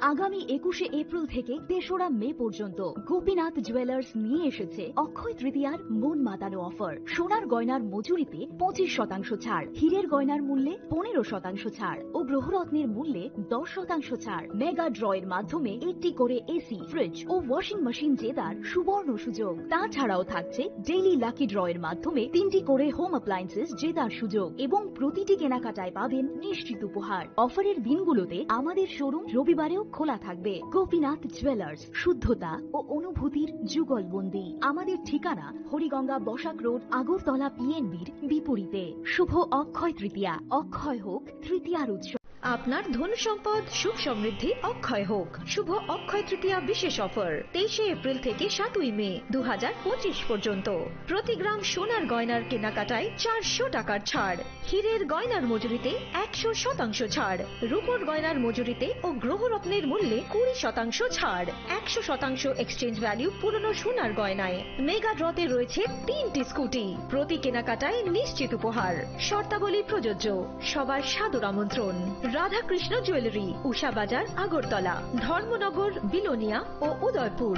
আগামী 21শে April থেকে 3রা মে পর্যন্ত Gopinath jewellers নিয়ে এসেছে অক্ষয় তৃতীয়ার মন মাতানো offer. সোনার গয়নার মজুরিতে 25% ছাড়, হীরের গয়নার মূল্যে 15% ছাড় ও গ্রহরত্নের মূল্যে 10% ছাড়। মেগা ড্রয়ের মাধ্যমে একটি করে এসি, ফ্রিজ ও ওয়াশিং মেশিন জেতার সুবর্ণ সুযোগ। তাছাড়াও থাকছে ডেইলি লাকি ড্রয়ের মাধ্যমে 3টি করে হোম অ্যাপ্লায়েন্সেস জেতার সুযোগ এবং প্রতিটি কেনাকাটায় পাবেন নিশ্চিত উপহার। অফারের দিনগুলোতে আমাদের শোরুম রবিবারেও খোলা থাকবে। গোপীনাথ জুয়েলার্স, শুদ্ধতা ও অনুভূতির যুগলবন্দি। আমাদের ঠিকানা হরিগঙ্গা বসাক রোড, আগরতলা পিএনবির বিপরীতে। শুভ অক্ষয় তৃতীয়া, অক্ষয় হোক তৃতীয়ার উৎসব। আপনার ধন সম্পদ সুখ সমৃদ্ধি অক্ষয় হোক। শুভ অক্ষয় তৃতীয়া বিশেষ অফার 23শে এপ্রিল থেকে 7ই মে 2025 পর্যন্ত। প্রতি গ্রাম সোনার গয়নার কেনাকাটায় 400 টাকার ছাড়, হীরের গয়নার মজুরিতে 100% ছাড়, রূপোর গয়নার মজুরিতে ও গ্রহরত্নের মূল্যে 20% ছাড়, 100% এক্সচেঞ্জ ভ্যালু পুরনো সোনার গয়নায়। মেগা ড্রতে রয়েছে 3টি স্কুটি, প্রতি কেনাকাটায় নিশ্চিত উপহার। শর্তাবলী প্রযোজ্য। সবার সাদর আমন্ত্রণ। রাধাকৃষ্ণ জুয়েলারি, উষা বাজার, আগরতলা, ধর্মনগর, বিলোনিয়া ও Udaipur.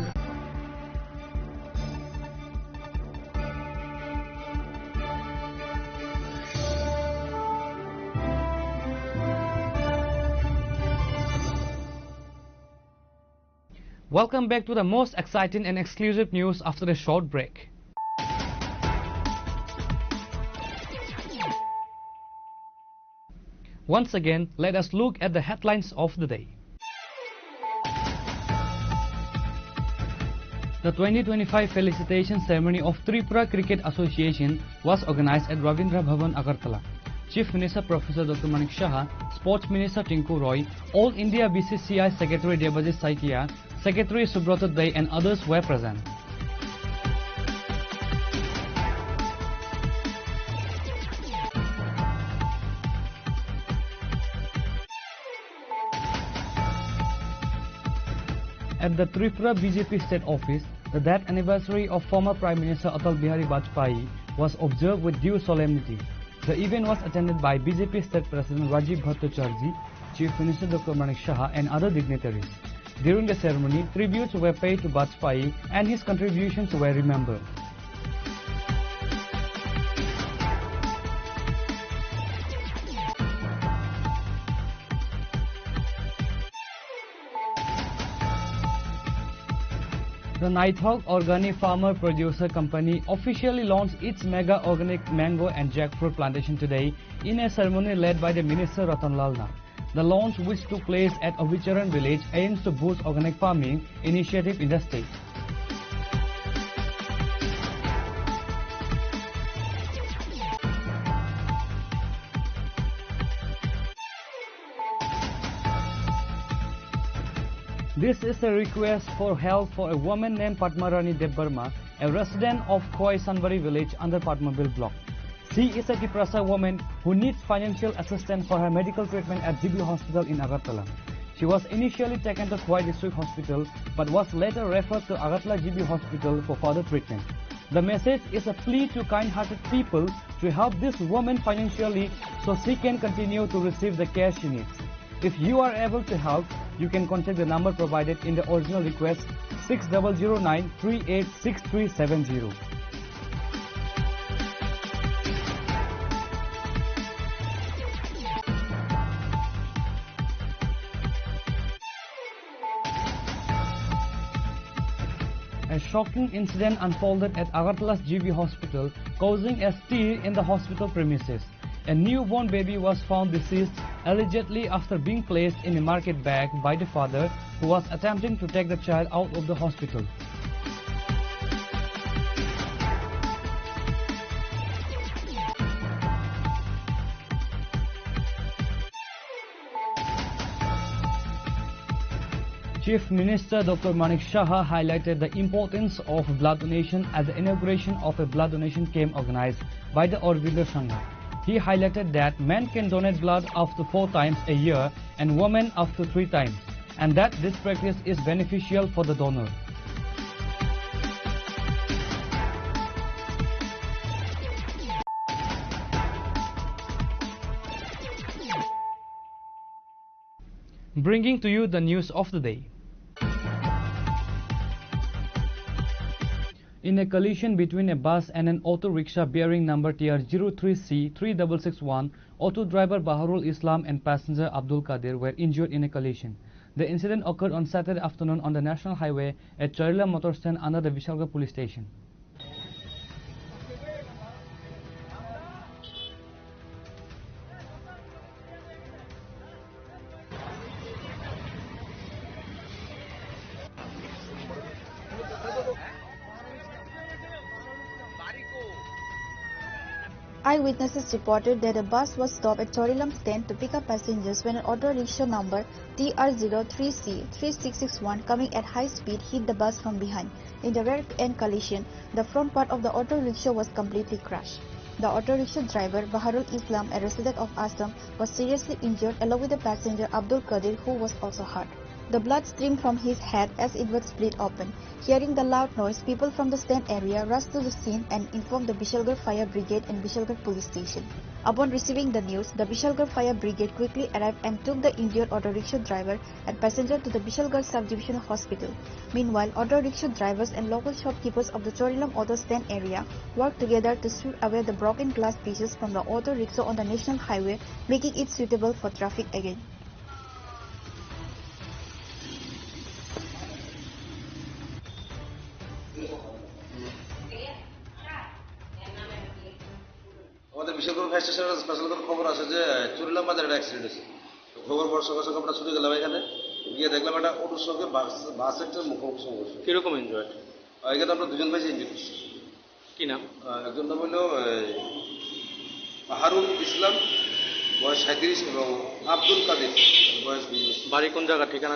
Welcome back to the most exciting and exclusive news after a short break. Once again, let us look at the headlines of the day. The 2025 felicitation ceremony of Tripura Cricket Association was organized at Ravindra Bhavan, Agartala. Chief Minister Professor Dr. Manik Saha, Sports Minister Tinku Roy, All India BCCI Secretary Debajit Saikia, Secretary Subrata Dey and others were present. At the Tripura BJP State Office, the death anniversary of former Prime Minister Atal Bihari Vajpayee was observed with due solemnity. The event was attended by BJP State President Rajiv Bhattacharjee, Chief Minister Dr. Manik Saha and other dignitaries. During the ceremony, tributes were paid to Vajpayee and his contributions were remembered. The Nighthawk Organic Farmer Producer Company officially launched its mega organic mango and jackfruit plantation today in a ceremony led by the Minister Ratanlal Nath. The launch, which took place at Avicharan village, aims to boost organic farming initiative in the state. This is a request for help for a woman named Padmarani Debbarma, a resident of Khoi Sanbari village under Padmabil block. She is a Tiprasa woman who needs financial assistance for her medical treatment at GB Hospital in Agartala. She was initially taken to Khoi District Hospital but was later referred to Agartala GB Hospital for further treatment. The message is a plea to kind-hearted people to help this woman financially so she can continue to receive the care she needs. If you are able to help, you can contact the number provided in the original request 6009386370. A shocking incident unfolded at Agartala's GB Hospital, causing a stir in the hospital premises. A newborn baby was found deceased, allegedly after being placed in a market bag by the father, who was attempting to take the child out of the hospital. Chief Minister Dr. Manik Saha highlighted the importance of blood donation at the inauguration of a blood donation camp organized by the Aurobindo Sangha. He highlighted that men can donate blood up to 4 times a year and women up to 3 times, and that this practice is beneficial for the donor. Bringing to you the news of the day. In a collision between a bus and an auto rickshaw bearing number TR03C3661, auto driver Baharul Islam and passenger Abdul Qadir were injured in a collision. The incident occurred on Saturday afternoon on the National Highway at Chorila motor stand under the Vishalgarh police station. Eyewitnesses reported that a bus was stopped at Chorilam stand to pick up passengers when an auto rickshaw number TR03C3661 coming at high speed hit the bus from behind. In the rear-end collision, the front part of the auto rickshaw was completely crushed. The auto rickshaw driver, Baharul Islam, a resident of Assam, was seriously injured along with the passenger Abdul Qadir, who was also hurt. The blood streamed from his head as it was split open. Hearing the loud noise, people from the stand area rushed to the scene and informed the Vishalgarh Fire Brigade and Vishalgarh Police Station. Upon receiving the news, the Vishalgarh Fire Brigade quickly arrived and took the injured auto rickshaw driver and passenger to the Vishalgarh Sub-Divisional Hospital. Meanwhile, auto rickshaw drivers and local shopkeepers of the Chorilam auto stand area worked together to sweep away the broken glass pieces from the auto rickshaw on the National Highway, making it suitable for traffic again. আমাদের Bishalgarh fire স্টেশনের special করে খবর আসে যে চুরিলাম বাজারে একটা accident হয়েছে। খবর পর সঙ্গে সঙ্গে আমরা ছুটে গেলাম এখানে, গিয়ে দেখলাম একটা অটোর সঙ্গে বাস একটা মুখোমুখি সংঘর্ষ। কিরকম ইনজয়েড? এখানে আমরা দুজন পাইছি ইনজুরি। কি নাম? একজন নাম হলো বাহারুল ইসলাম, বয়স 37, এবং আব্দুল কাদের, বয়স 20। বাড়ি কোন জায়গা, ঠিকানা?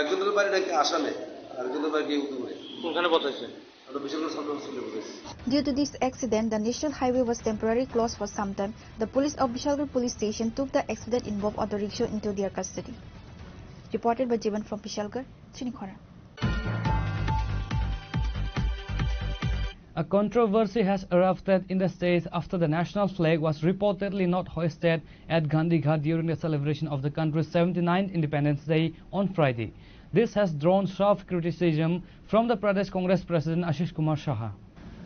একজনের বাড়ি নাকি আসামে, আরেকজনের বাড়ি উত্তরে। কোনখানে পৌঁছেছে? Due to this accident, the National Highway was temporarily closed for some time. The police of Vishalgarh Police Station took the accident-involved auto rickshaw into their custody. Reported by Jivan from Vishalgarh, Chinikhara. A controversy has erupted in the states after the national flag was reportedly not hoisted at Gandhi Ghat during the celebration of the country's 79th Independence Day on Friday. This has drawn sharp criticism from the Pradesh Congress President Ashish Kumar Saha.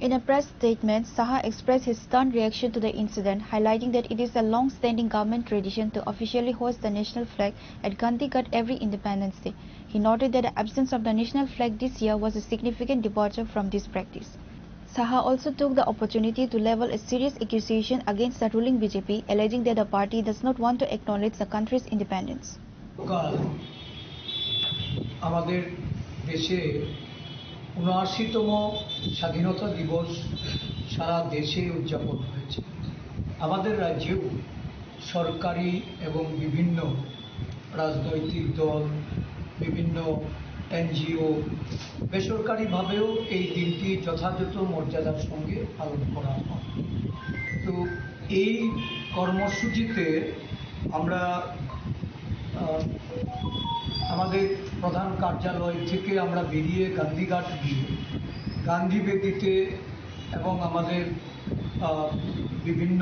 In a press statement, Saha expressed his stunned reaction to the incident, highlighting that it is a long-standing government tradition to officially hoist the national flag at Gandhi Ghat every Independence Day. He noted that the absence of the national flag this year was a significant departure from this practice. Saha also took the opportunity to level a serious accusation against the ruling BJP, alleging that the party does not want to acknowledge the country's independence. আমাদের দেশে ৭৯তম স্বাধীনতা দিবস সারা দেশে উদযাপন হয়েছে। আমাদের রাজ্যেও সরকারি এবং বিভিন্ন রাজনৈতিক দল, বিভিন্ন এনজিও, বেসরকারিভাবেও এই দিনটি যথাযথ মর্যাদার সঙ্গে পালন করা হয়। তো এই কর্মসূচিতে আমরা আমাদের প্রধান কার্যালয় থেকে আমরা বেরিয়ে গান্ধীঘাট গিয়ে গান্ধী বেদিতে এবং আমাদের বিভিন্ন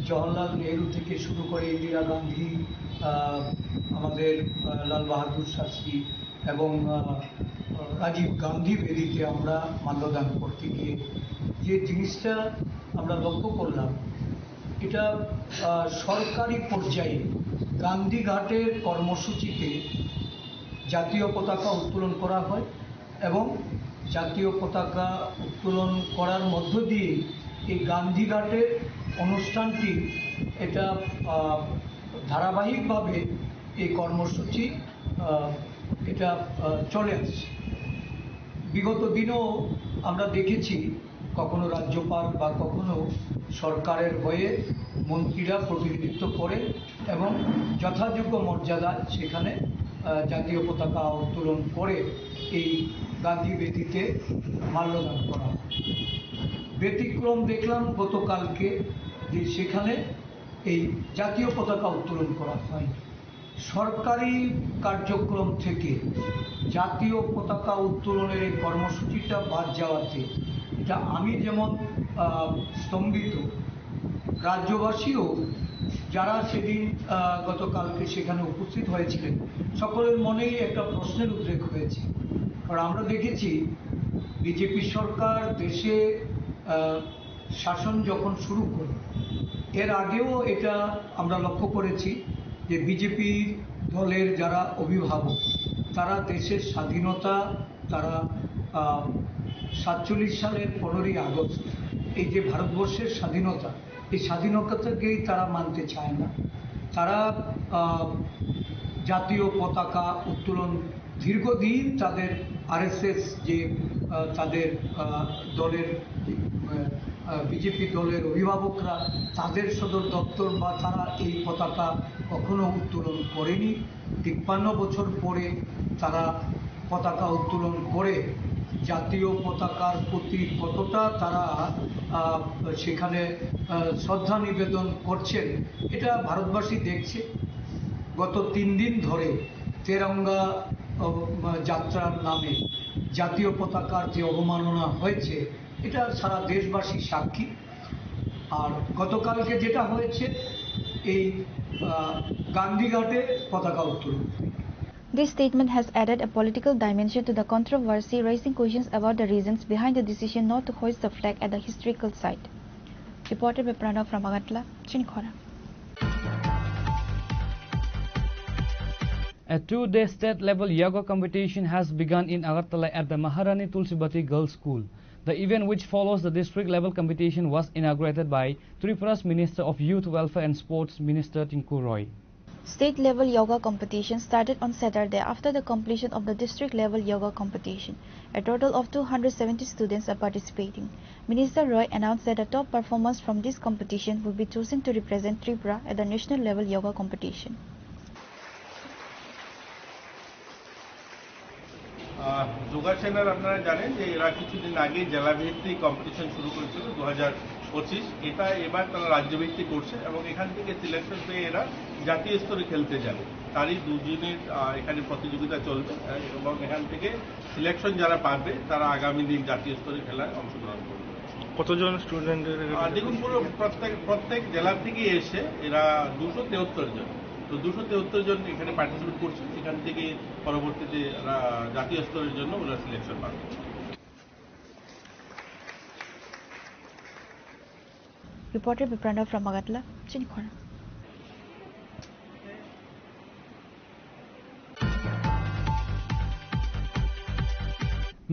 জওহরলাল নেহরু থেকে শুরু করে ইন্দিরা গান্ধী, আমাদের লাল বাহাদুর শাস্ত্রী এবং রাজীব গান্ধী বেদিতে আমরা মাল্যদান করতে গিয়ে যে জিনিসটা আমরা লক্ষ্য করলাম, এটা সরকারি পর্যায়ে গান্ধীঘাটের কর্মসূচিতে জাতীয় পতাকা উত্তোলন করা হয় এবং জাতীয় পতাকা উত্তোলন করার মধ্য দিয়ে এই গান্ধীঘাটের অনুষ্ঠানটি এটা ধারাবাহিকভাবে এই কর্মসূচি এটা চলে আসছে। বিগত দিনেও আমরা দেখেছি কখনো রাজ্যপাল বা কখনো সরকারের হয়ে মন্ত্রীরা প্রতিনিধিত্ব করে এবং যথাযোগ্য মর্যাদা সেখানে জাতীয় পতাকা উত্তোলন করে এই গান্ধী বেদিতে মাল্যদান করা হয়। ব্যতিক্রম দেখলাম গতকালকে যে সেখানে এই জাতীয় পতাকা উত্তোলন করা হয়। সরকারি কার্যক্রম থেকে জাতীয় পতাকা উত্তোলনের এই কর্মসূচিটা বাদ যাওয়াতে এটা আমি যেমন স্তম্ভিত, রাজ্যবাসীও যারা সেদিন গতকালকে সেখানে উপস্থিত হয়েছিলেন সকলের মনেই একটা প্রশ্নের উদ্রেক হয়েছে। কারণ আমরা দেখেছি বিজেপি সরকার দেশে শাসন যখন শুরু করে এর আগেও এটা আমরা লক্ষ্য করেছি যে বিজেপি দলের যারা অভিভাবক তারা দেশের স্বাধীনতা, তারা 47 সালের 15ই আগস্ট এই যে ভারতবর্ষের স্বাধীনতা, এই স্বাধীনতাকেই তারা মানতে চায় না। তারা জাতীয় পতাকা উত্তোলন দীর্ঘদিন তাদের আরএসএস যে তাদের দলের বিজেপি দলের অভিভাবকরা তাদের সদর দপ্তর বা তারা এই পতাকা কখনো উত্তোলন করেনি। 53 বছর পরে তারা পতাকা উত্তোলন করে জাতীয় পতাকার প্রতি কতটা তারা সেখানে শ্রদ্ধা নিবেদন করছেন এটা ভারতবাসী দেখছে। গত 3 দিন ধরে তেরঙ্গা যাত্রার নামে জাতীয় পতাকার যে অবমাননা হয়েছে এটা সারা দেশবাসী সাক্ষী। আর গতকালকে যেটা হয়েছে এই গান্ধীঘাটে পতাকা উত্তোলন। This statement has added a political dimension to the controversy, raising questions about the reasons behind the decision not to hoist the flag at the historical site. Reported by Pranav from Agartala, Chinchora. A 2-day state-level yoga competition has begun in Agartala at the Maharani Tulsibati Girls' School. The event, which follows the district-level competition, was inaugurated by Tripura's Minister of Youth Welfare and Sports, Minister Tinku Roy. State-level yoga competition started on Saturday after the completion of the district-level yoga competition. A total of 270 students are participating. Minister Roy announced that the top performers from this competition will be chosen to represent Tripura at the national-level yoga competition. যোগাসেনার আপনারা জানেন যে এরা কিছুদিন আগে জেলাভিত্তিক competition শুরু করেছিল 2025। এটা এবার তারা রাজ্যভিত্তিক করছে এবং এখান থেকে সিলেকশন পেয়ে এরা জাতীয় স্তরে খেলতে যাবে। তারই 2 দিনের এখানে প্রতিযোগিতা চলবে এবং এখান থেকে সিলেকশন যারা পাবে তারা আগামী দিন জাতীয় স্তরে খেলায় অংশগ্রহণ করবে। কতজন স্টুডেন্টের? দেখুন পুরো প্রত্যেক জেলা থেকে এসে এরা 273 জন, তো 273 জন এখানে পার্টিসিপেট করছে। এখান থেকে পরবর্তীতে জাতীয় স্তরের জন্য ওরা সিলেকশন পাবে। Reported by Pranav from Agartala, Chinchora.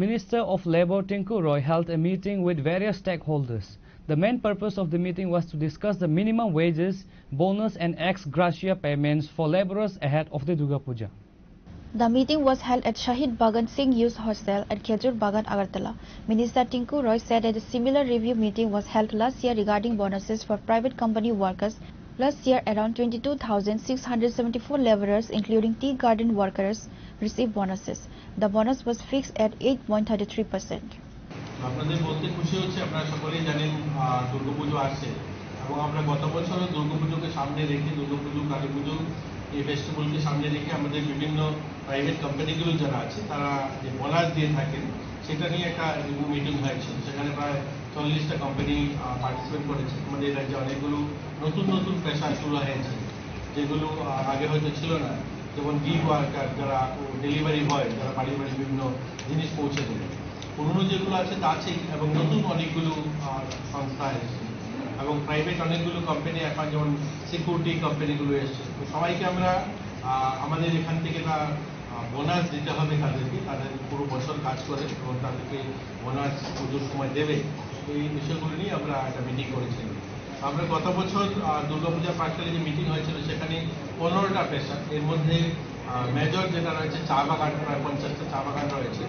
Minister of Labour Tinku Roy held a meeting with various stakeholders. The main purpose of the meeting was to discuss the minimum wages, bonus and ex gratia payments for labourers ahead of the Durga Puja. The meeting was held at Shahid Bagan Singh Youth Hostel at Khejur Bagan, Agartala. Minister Tinku Roy said that a similar review meeting was held last year regarding bonuses for private company workers. Last year, around 22,674 labourers, including tea garden workers, received bonuses. The bonus was fixed at 8.33%. আপনাদের বলতে খুশি হচ্ছে, আপনারা সকলেই জানেন দুর্গাপুজো আসছে এবং আমরা গত বছরও দুর্গাপুজোকে সামনে রেখে, দুর্গাপুজো কালীপুজো এই ফেস্টিভ্যালকে সামনে রেখে আমাদের বিভিন্ন প্রাইভেট কোম্পানিগুলো যারা আছে তারা যে বোনাস দিয়ে থাকেন সেটা নিয়ে একটা রিভিউ মিটিং হয়েছিল। সেখানে প্রায় 40টা কোম্পানি পার্টিসিপেট করেছে। আমাদের রাজ্যে অনেকগুলো নতুন পেশা শুরু হয়েছে যেগুলো আগে হয়তো ছিল না, যেমন গিগ ওয়ার্কার যারা ডেলিভারি বয়, যারা বাড়ি বাড়ি বিভিন্ন জিনিস পৌঁছে দেবে। পুরনো যেগুলো আছে তা আছেই এবং নতুন অনেকগুলো সংস্থা এসেছে এবং প্রাইভেট অনেকগুলো কোম্পানি এখন যেমন সিকিউরিটি কোম্পানিগুলো এসছে। তো সবাইকে আমরা আমাদের এখান থেকে বোনাস দিতে হবে তাদেরকে, তাদের পুরো বছর কাজ করে এবং তাদেরকে বোনাস পুজোর সময় দেবে। এই বিষয়গুলো নিয়ে আমরা একটা মিটিং করেছিলাম। আমরা গত বছর দুর্গাপূজার প্রাককালে যে মিটিং হয়েছিল সেখানে 15টা পেশা, এর মধ্যে মেজর যেটা রয়েছে চা বাগান, প্রায় 50টা চা বাগান রয়েছে।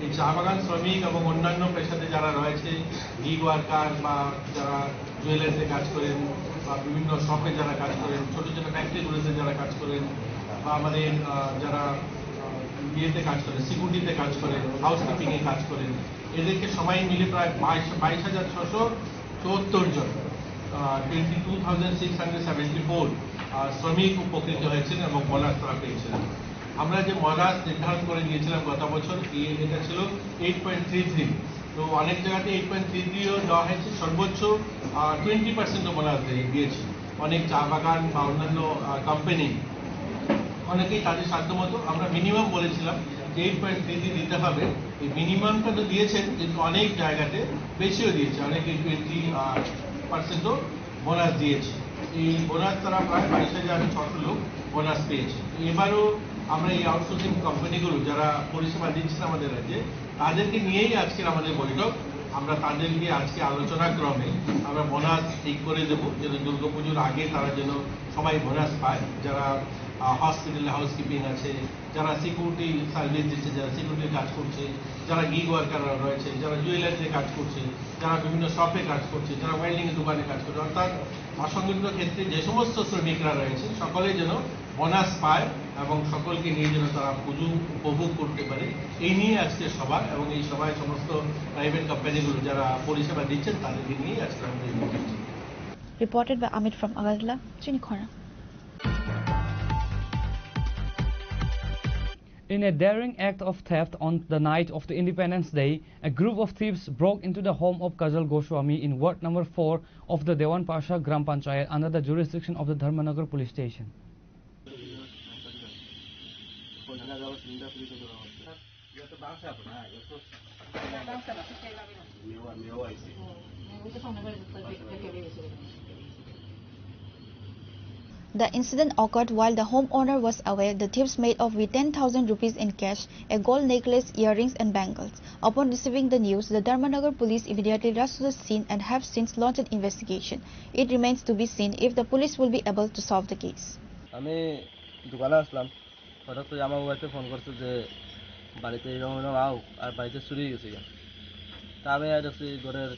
এই চা বাগান শ্রমিক এবং অন্যান্য পেশাতে যারা রয়েছে, গিগ ওয়ার্কার বা যারা জুয়েলারিতে কাজ করেন বা বিভিন্ন শপে যারা কাজ করেন, ছোটো ছোটো ফ্যাক্টরিগুলোতে যারা কাজ করেন বা আমাদের যারা ইয়েতে কাজ করেন, সিকিউরিটিতে কাজ করেন, হাউসকিপিংয়ে কাজ করেন, এদেরকে সবাই মিলে প্রায় 22,674 জন 22,674 শ্রমিক উপকৃত হয়েছিলেন এবং বোনাস তারা পেয়েছিলেন। আমরা যে বোনাস নির্ধারণ করে দিয়েছিলাম গত বছর, এটা ছিল 8.33। তো অনেক জায়গাতে 8.33ও দেওয়া হয়েছে, সর্বোচ্চ 20% বোনাস দিয়েছে। অনেক চা বাগান বা অন্যান্য কোম্পানি অনেকেই তাদের সাধ্যমতো আমরা মিনিমাম বলেছিলাম যে 8.3 দিতে হবে। এই মিনিমামটা তো দিয়েছেন, কিন্তু অনেক জায়গাতে বেশিও দিয়েছে, অনেকে 20% বোনাস দিয়েছে। এই বোনাস তারা প্রায় 22,600 লোক বোনাস পেয়েছে। এবারও আমরা এই আউটসোর্সিং কোম্পানিগুলো যারা পরিষেবা দিচ্ছেন আমাদের রাজ্যে, তাদেরকে নিয়েই আজকের আমাদের বৈঠক। আমরা তাদেরকে আজকে আলোচনা ক্রমে আমরা বোনাস ঠিক করে দেবো, যেন দুর্গাপুজোর আগে তারা যেন সবাই বোনাস পায়। যারা হসপিটালে হাউসকিপিং আছে, যারা সিকিউরিটি সার্ভিস দিচ্ছে, যারা সিকিউরিটির কাজ করছে, যারা গিগ ওয়ার্কাররা রয়েছে, যারা জুয়েলারিতে কাজ করছে, যারা বিভিন্ন শপে কাজ করছে, যারা ওয়েল্ডিংয়ের দোকানে কাজ করছে, অর্থাৎ অসংগঠিত ক্ষেত্রে যে সমস্ত শ্রমিকরা রয়েছে সকলেই যেন বোনাস পায় এবং সকলকে নিয়ে যেন তারা পুজো উপভোগ করতে পারে, এই নিয়ে আজকে সভা। এবং এই সভায় সমস্ত প্রাইভেট কোম্পানিগুলো যারা পরিষেবা দিচ্ছেন তাদেরকে নিয়ে আজকে আমাদের এই meeting. Reported by Amit from Agartala, Chinikhora. In a daring act of theft on the night of the Independence Day, a group of thieves broke into the home of Kajal Goswami in ward number 4 of the Dewan Pasha Gram Panchayat under the jurisdiction of the Dharmanagar police station. The incident occurred while the homeowner was away. The thieves made off with 10,000 rupees in cash, a gold necklace, earrings and bangles. Upon receiving the news, the Dharmanagar police immediately rushed to the scene and have since launched an investigation. It remains to be seen if the police will be able to solve the case. আমি দোকানে আসলাম, হঠাৎ করে আমার ওয়াইফে phone করছে যে বাড়িতে এরকম আও আর বাড়িতে চুরি গেছে। তা আমি দেখছি ঘরের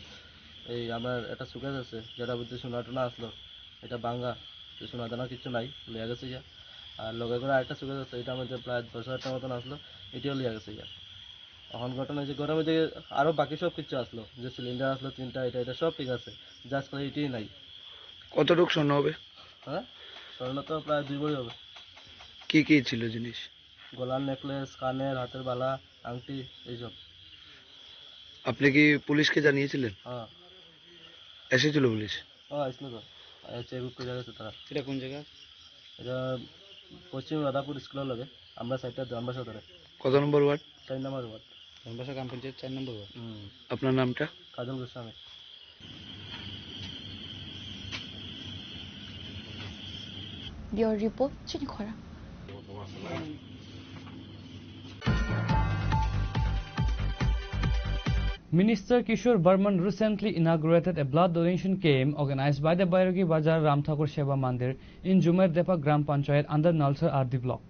এই আমার একটা সুকেস আছে যেটা বুঝতে সোনা টোনা আসলো, এটা ভাঙ্গা, সোনা দানা কিছু নাই, লিয়া গেছে গিয়া। আর লগে করে আরেকটা সুকেস আছে, এটার মধ্যে প্রায় 10,000 টাকা মতন আসলো, এটিও লিয়া গেছে গিয়া। এখন ঘটনা যে ঘরের মধ্যে আরও বাকি সব কিছু আসলো, যে সিলিন্ডার আসলো 3টা, এটা সব ঠিক আছে, জাস্ট করে এটিই নাই। কতটুকু স্বর্ণ হবে? হ্যাঁ, স্বর্ণ তো প্রায় 2 ভরি হবে। কি কি ছিল জিনিস? গলার নেকলেস, কানের, হাতের বালা, আংটি, এইসব। আপনি কি পুলিশকে জানিয়েছিলেন? হ্যাঁ। এসেছিল পুলিশ? হ্যাঁ, আসলো তো, চেকআপ করে গেছে তারা। এটা কোন জায়গা? এটা পশ্চিম রাধাপুর স্কুলের লাগে, আমরা সাইডটা ধনবাসা ধরে। কত নম্বর ওয়ার্ড? 4 নম্বর ওয়ার্ড, ধনবাসা গ্রাম পঞ্চায়েত 4 নম্বর ওয়ার্ড। আপনার নামটা? কাজল Goswami. Your report, Chinikhora. Minister Kishore Burman recently inaugurated a blood donation camp organized by the Bairogi Bazar Ram Thakur Seva Mandir in Jumer Depa Gram Panchayat under Nalsar RD block.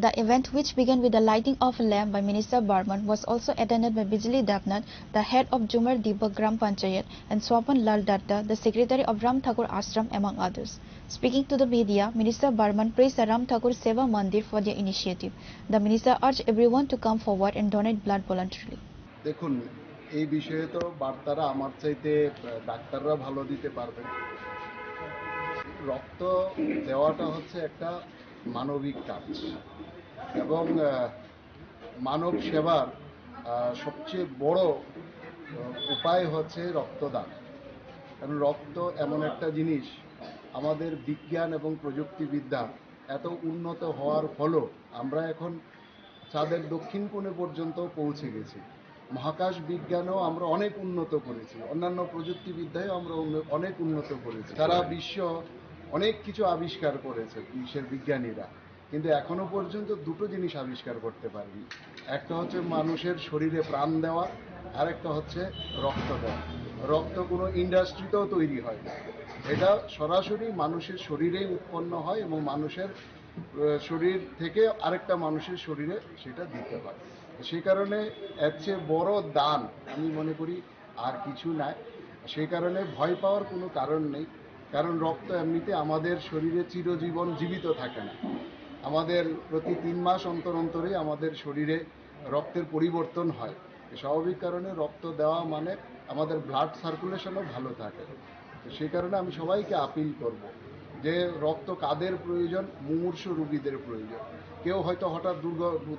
The event, which began with the lighting of a lamp by Minister Burman, was also attended by Bijli Devnath, the head of Jumer Deepak Gram Panchayat, and Swapan Lal Datta, the secretary of Ram Thakur Ashram, among others. Speaking to the media, Minister Burman praised the Ram Thakur Seva Mandir for their initiative. The minister urged everyone to come forward and donate blood voluntarily. দেখুন, এই বিষয়ে তো বার্তারা আমার চাইতে ডাক্তাররা ভালো দিতে পারবেন। রক্ত দেওয়াটা হচ্ছে একটা মানবিক কাজ এবং মানব সেবার সবচেয়ে বড় উপায় হচ্ছে রক্তদান। কারণ রক্ত এমন একটা জিনিস, আমাদের বিজ্ঞান এবং প্রযুক্তিবিদ্যা এত উন্নত হওয়ার ফলেও আমরা এখন চাঁদের দক্ষিণ কোণে পর্যন্ত পৌঁছে গেছি। মহাকাশ বিজ্ঞানও আমরা অনেক উন্নত করেছি, অন্যান্য প্রযুক্তিবিদ্যায় আমরা অনেক উন্নত করেছি। সারা বিশ্ব অনেক কিছু আবিষ্কার করেছে বিশ্বের বিজ্ঞানীরা, কিন্তু এখনো পর্যন্ত দুটো জিনিস আবিষ্কার করতে পারেনি। একটা হচ্ছে মানুষের শরীরে প্রাণ দেওয়া, আর একটা হচ্ছে রক্ত দেওয়া। রক্ত কোনো ইন্ডাস্ট্রিতেও তৈরি হয় না, এটা সরাসরি মানুষের শরীরেই উৎপন্ন হয় এবং মানুষের শরীর থেকে আরেকটা মানুষের শরীরে সেটা দিতে হয়। সেই কারণে এর চেয়ে বড় দান আমি মনে করি আর কিছু নাই। সেই কারণে ভয় পাওয়ার কোনো কারণ নেই, কারণ রক্ত এমনিতে আমাদের শরীরে চিরজীবন জীবিত থাকে না। আমাদের প্রতি 3 মাস অন্তর অন্তরে আমাদের শরীরে রক্তের পরিবর্তন হয়। স্বাভাবিক কারণে রক্ত দেওয়া মানে আমাদের ব্লাড সার্কুলেশনও ভালো থাকে। তো সেই কারণে আমি সবাইকে আপিল করব যে রক্ত কাদের প্রয়োজন, মুমূর্ষু রোগীদের প্রয়োজন। কেউ হয়তো হঠাৎ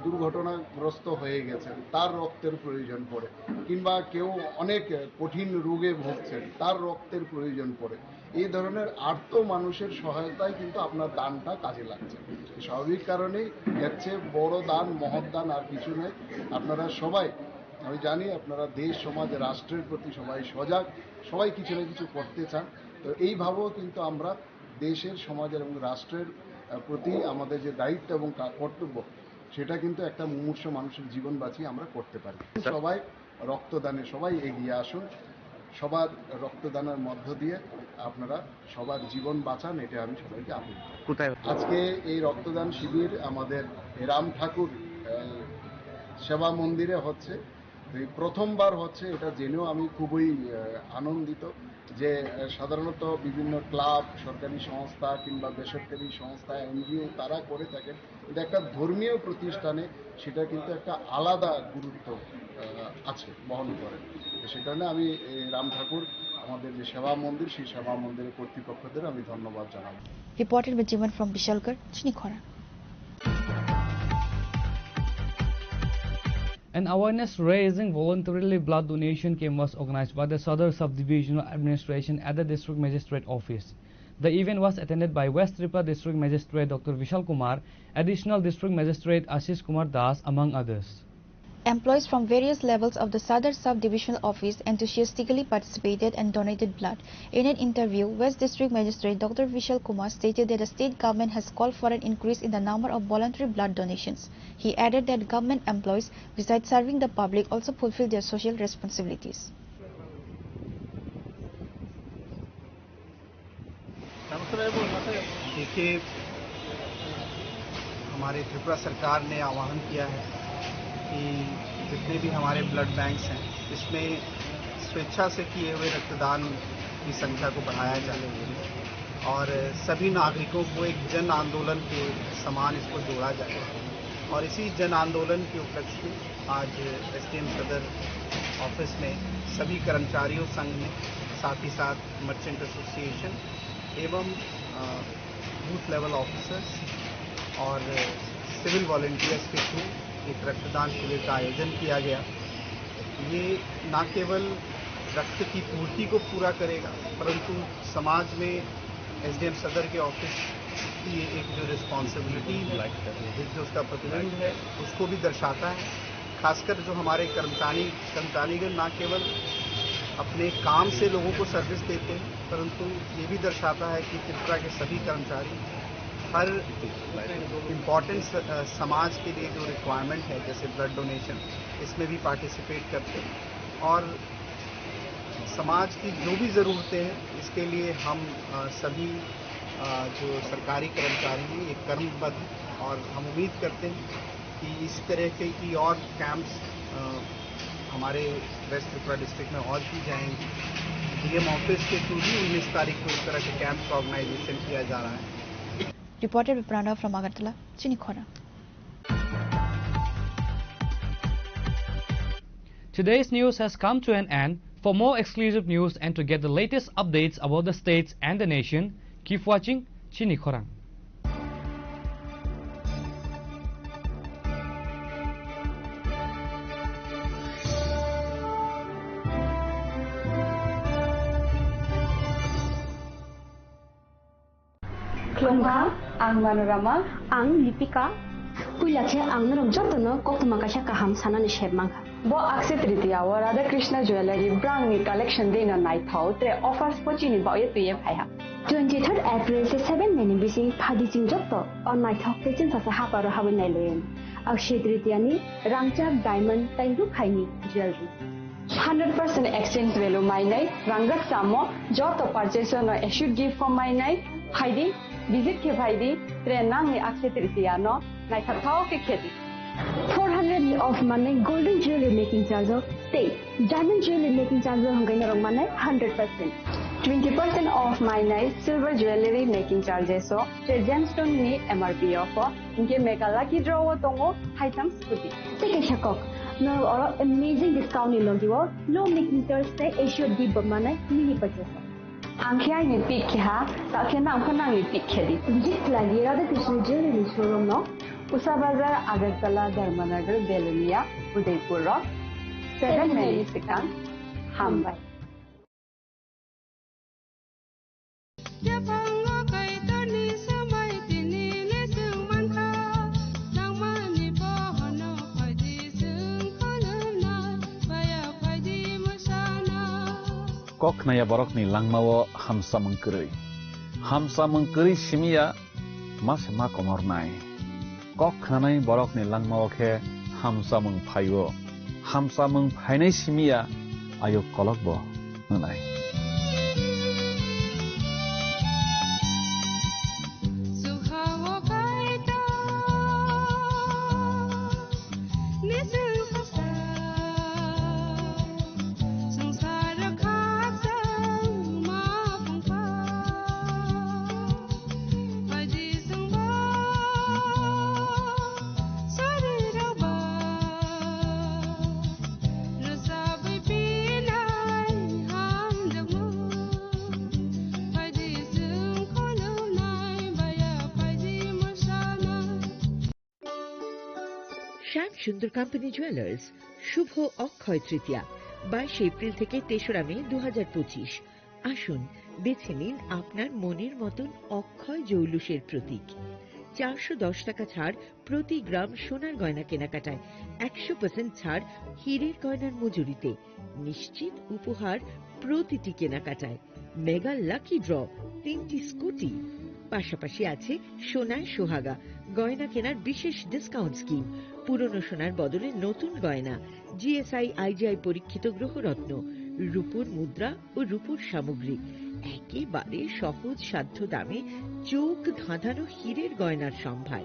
দুর্ঘটনাগ্রস্ত হয়ে গেছেন, তার রক্তের প্রয়োজন পড়ে, কিংবা কেউ অনেক কঠিন রোগে ভুগছেন, তার রক্তের প্রয়োজন পড়ে। এই ধরনের আর্ত মানুষের সহায়তায় কিন্তু আপনার দানটা কাজে লাগছে। স্বাভাবিক কারণেই এর চেয়ে বড় দান, মহৎ দান আর কিছু নয়। আপনারা সবাই, আমি জানি আপনারা দেশ, সমাজ, রাষ্ট্রের প্রতি সবাই সজাগ, সবাই কিছু না কিছু করতে চান। তো এইভাবেও কিন্তু আমরা দেশের, সমাজের এবং রাষ্ট্রের প্রতি আমাদের যে দায়িত্ব এবং কর্তব্য, সেটা কিন্তু একটা মুমূর্ষু মানুষের জীবন বাঁচিয়ে আমরা করতে পারি। সবাই রক্তদানে সবাই এগিয়ে আসুন, সবার রক্তদানের মধ্য দিয়ে আপনারা সবার জীবন বাঁচান, এটা আমি সবাইকে আহ্বান করি। কোথায় আজকে এই রক্তদান শিবির আমাদের রাম ঠাকুর সেবা মন্দিরে হচ্ছে। এই প্রথমবার হচ্ছে, এটা জেনেও আমি খুবই আনন্দিত যে সাধারণত বিভিন্ন ক্লাব, সরকারি সংস্থা কিংবা বেসরকারি সংস্থা, এনজিও তারা করে থাকেন, কিন্তু একটা ধর্মীয় প্রতিষ্ঠানে সেটা কিন্তু একটা আলাদা গুরুত্ব আছে, বহন করে। সে কারণে আমি রাম ঠাকুর আমাদের যে সেবা মন্দির, সেই সেবা মন্দিরের কর্তৃপক্ষদের আমি ধন্যবাদ জানাবো। Reported by Jiman from Bishalgarh, Chinikhora. An awareness-raising voluntarily blood donation camp was organized by the Sadar Subdivisional Administration at the District Magistrate Office. The event was attended by West Tripura District Magistrate Dr. Vishal Kumar, Additional District Magistrate Ashish Kumar Das, among others. Employees from various levels of the Sadar Sub-Divisional Office enthusiastically participated and donated blood. In an interview, West District Magistrate Dr. Vishal Kumar stated that the state government has called for an increase in the number of voluntary blood donations. He added that government employees, besides serving the public, also fulfill their social responsibilities. देखिए, हमारे त्रिपुरा सरकार ने आह्वान किया है कि जितने भी हमारे ब्लड बैंक्स हैं, इसमें स्वेच्छा से किए हुए रक्तदान की संख्या को बढ़ाया जाए और सभी नागरिकों को एक जन आंदोलन के समान इसको जोड़ा जाए। और इसी जन आंदोलन के उपलक्ष्य में आज एसडीएम सदर ऑफिस में सभी कर्मचारियों संघ ने, साथ ही साथ मर्चेंट एसोसिएशन एवं बूथ लेवल ऑफिसर्स और सिविल वॉलंटियर्स के थ्रू एक रक्तदान शिविर का आयोजन किया गया। ये न केवल रक्त की पूर्ति को पूरा करेगा, परंतु समाज में एसडीएम सदर के ऑफिस की एक जो रिस्पॉन्सिबिलिटी है, जो उसका प्रतिबंध है, उसको भी दर्शाता है। खासकर जो हमारे कर्मचारीगण न केवल अपने काम से लोगों को सर्विस देते हैं, परंतु ये भी दर्शाता है कि त्रिपुरा के सभी कर्मचारी हर इम्पॉर्टेंट समाज के लिए जो रिक्वायरमेंट है, जैसे ब्लड डोनेशन, इसमें भी पार्टिसिपेट करते हैं। और समाज की जो भी ज़रूरतें हैं, इसके लिए हम सभी जो सरकारी कर्मचारी हैं, ये कर्मबद्ध, और हम उम्मीद करते हैं कि इस तरह के की और कैंप्स हमारे वेस्ट त्रिपुरा डिस्ट्रिक्ट में और की जाएंगी। डीएम ऑफिस के थ्रू भी 19 तारीख को इस तरह के कैंप का ऑर्गेनाइजेशन किया जा रहा है। Reported by Pranav from Agartala, Chinikhora. Today's news has come to an end. For more exclusive news and to get the latest updates about the states and the nation, keep watching Chinikhora. Klongha, ang Manorama, ang Lipika. Kuilache ang narom jotono kotoma kasha kaham sanani shebmangha. Bo akse tritiya wa Radha Krishna Jewelry brand new collection dena nai thau tre offers pochini ba ye tuye phaiha. 23rd April se 7 meni bisi phadi jing jotto on nai thau kechin sa ha paro ha nai len. Akshay tritiya ni rangchak diamond tairu khaini jewelry. 100% exchange value mainai rangjak samo joto purchase no should give for mainai phaidi visit ke phaidi tre nangi akshay tritiya no nai thau ke kheti. 400 of money golden jewelry making charge of state. Diamond jewelry making charge of hangai narong manai 100%. 20% off mainai silver jewelry making charges so gemstone ni MRP offer inke mega lucky draw tongo items puti. Take a shakok. No or amazing discount ni logiwo low making charge se issue di manai mini purchase. Angkya ni pikha, tak kena angkon nang ni pikhedi. Jik lagi Radha Krishna Jewelry Showroom no, Usa Bazar, Agartala, Dharmanagar, Belunia, Udaipur Road, 7 Melisikang, Hambai. Kok naya borok ni langmawo hamsa mengkeri simia mas ma komor nai. Kok nanai borok ni langmawo ke hamsa mengphainai simia ayo kolok bo nanai. শ্যাম সুন্দর company jewellers শুভ Akshaya Tritiya 22 April থেকে 3রা মে 2025। আসুন বেছে নিন আপনার মনের মতন অক্ষয় জৌলুসের প্রতীক। 410 টাকা ছাড় প্রতি গ্রাম সোনার গয়না কেনাকাটায়, 100% ছাড় হীরের গয়নার মজুরিতে, নিশ্চিত উপহার প্রতিটি কেনাকাটায়, মেগা লাকি ড্র 3টি স্কুটি, পাশাপাশি আছে সোনায় সোহাগা গয়না কেনার বিশেষ ডিসকাউন্ট স্কিম, পুরনো সোনার বদলে নতুন গয়না, জিএসআই আইজিআই পরীক্ষিত গ্রহরত্ন, রূপোর মুদ্রা ও রূপোর সামগ্রী, একেবারে সহজ সাধ্য দামে চোখ ধাঁধানো হীরের গয়নার সম্ভার।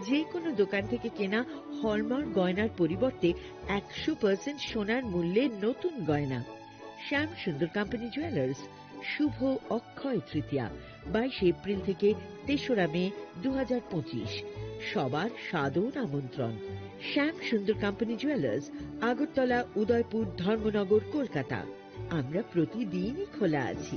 যে কোনো দোকান থেকে কেনা হলমার্ক গয়নার পরিবর্তে 100% সোনার মূল্যে নতুন গয়না। শ্যাম সুন্দর কোম্পানি জুয়েলার্স শুভ অক্ষয় তৃতীয়া 22 এপ্রিল থেকে 3রা মে 2025। সবার সাদর আমন্ত্রণ। শ্যাম সুন্দর কোম্পানি জুয়েলার্স, আগরতলা, উদয়পুর, ধর্মনগর, কলকাতা। আমরা প্রতিদিনই খোলা আছি।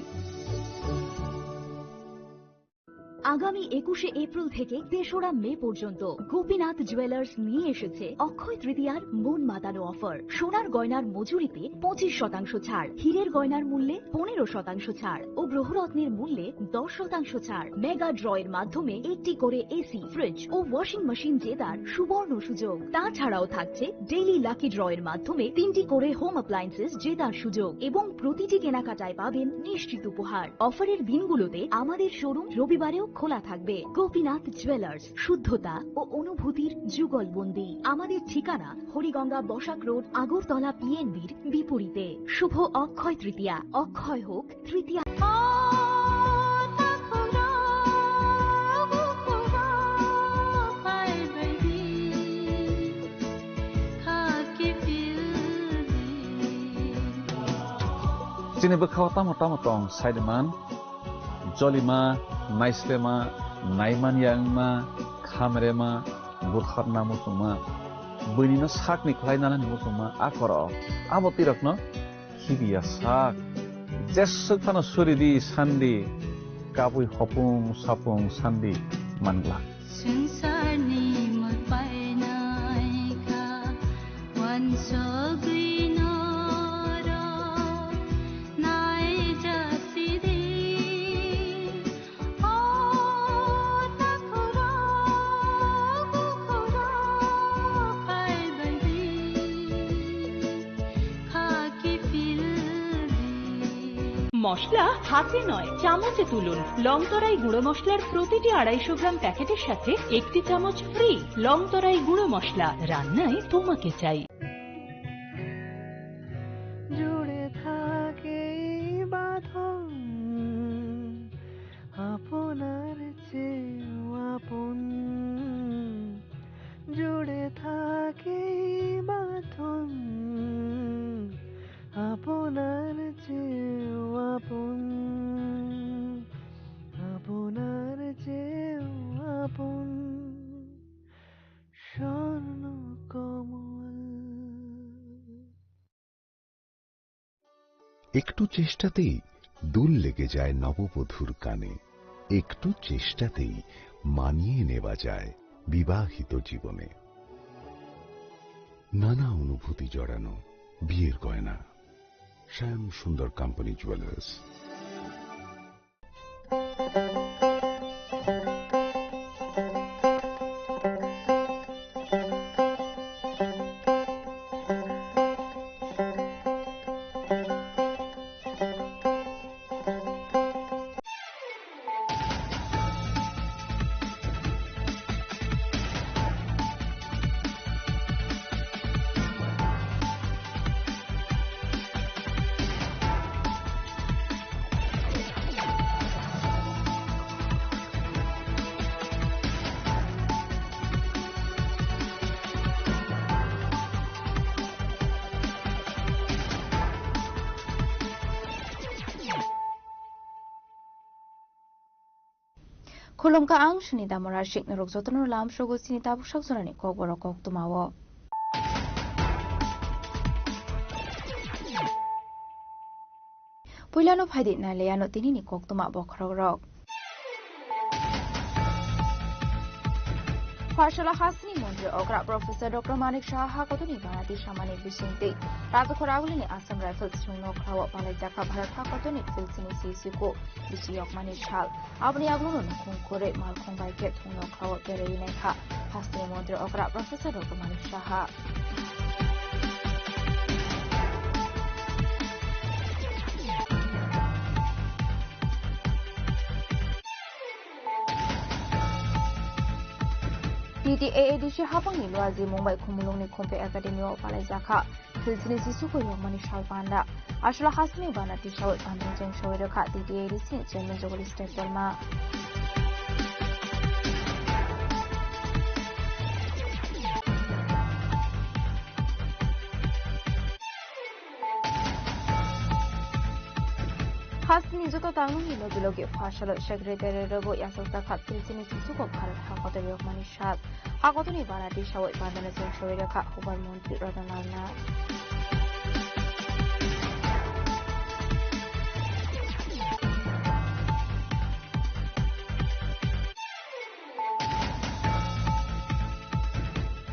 আগামী 21শে এপ্রিল থেকে 3রা মে পর্যন্ত গোপীনাথ জুয়েলার্স নিয়ে এসেছে অক্ষয় তৃতীয়ার মন মাতানো অফার। সোনার গয়নার মজুরিতে 25% ছাড়, হীরের গয়নার মূল্যে 15% ছাড় ও গ্রহরত্নের মূল্যে 10% ছাড়। মেগা ড্রয়ের মাধ্যমে একটি করে এসি, ফ্রিজ ও ওয়াশিং মেশিন জেতার সুবর্ণ সুযোগ। তাছাড়াও থাকছে ডেইলি লাকি ড্রয়ের মাধ্যমে 3টি করে হোম অ্যাপ্লায়েন্সেস জেতার সুযোগ এবং প্রতিটি কেনাকাটায় পাবেন নিশ্চিত উপহার। অফারের দিনগুলোতে আমাদের শোরুম রবিবারেও খোলা থাকবে। গোপীনাথ জুয়েলার্স, শুদ্ধতা ও অনুভূতির যুগলবন্দি। আমাদের ঠিকানা হরিগঙ্গা বসাক রোড, আগরতলা পিএনবির বিপরীতে। শুভ অক্ষয় তৃতীয়া, অক্ষয় হোক তৃতীয়া। Sini bekhaw tamo-tong Saideman, Jolima, Naislema, Naiman Yangma, Khamrema, Burkharna Musuma, Bunino Sakni Klainana Musuma, Akoro, Abotirokno, Hibia Sak, Jesukano Suridi, Sandi, Kapui Hopung, Sapung, Sandi, Mangla. মশলা হাতে নয় চামচে তুলুন। লংতরাই গুঁড়ো মশলার প্রতিটি 250 গ্রাম প্যাকেটের সাথে 1টি চামচ ফ্রি। লংতরাই গুঁড়ো মশলা, রান্নায় তোমাকে চাই। জুড়ে থাকে বাঁধন আপনার চেয়েও আপন, জুড়ে থাকে বাঁধন আপনার চেয়েও আপন, আপনার চেয়েও আপন স্বর্ণ কমল। একটু চেষ্টাতেই দুল লেগে যায় নববধূর কানে, একটু চেষ্টাতেই মানিয়ে নেওয়া যায় বিবাহিত জীবনে। নানা অনুভূতি জড়ানো বিয়ের গয়না। শ্যাম সুন্দর company jewellers. Khulumka ang shinida morashik na rogzotono lam shogo sinita bushak zorani kogboro koktumawo. Puilano phaidik na leyano tinini koktuma bokhrogrok. Farshala Hasni Mundri Ogra Professor Dr. Manik Shah Hakotuni Banati Shamani Bishinti Razakoragulini Assam Rifles Suno Krawa Palajaka Bharat Hakotuni Filsini Sisuko Bishiyok Manishal Abni Agunu Kunkure Malkungai Ket Huno Krawa Pereineka Hasni Mundri Ogra Professor Dr. Manik Shah TTAADC habang ni Luazi Mumbai kumulong ni Kumpe Academy of Palajaka Filsini Sisuko yung Manishal Panda Ashla Hasni Banati Shawit Anjeng Shawit Ka TTAADC Chairman Jogoli State Burma Hasni joto tangung ni logi Fashalo Secretary Robo Yasasa Khat Filsini Sisuko Bharat Hakotari of Manishal Hakotuni Banati Shawit Bandana Jeng Shawit Ka Hubar Montri Radanalna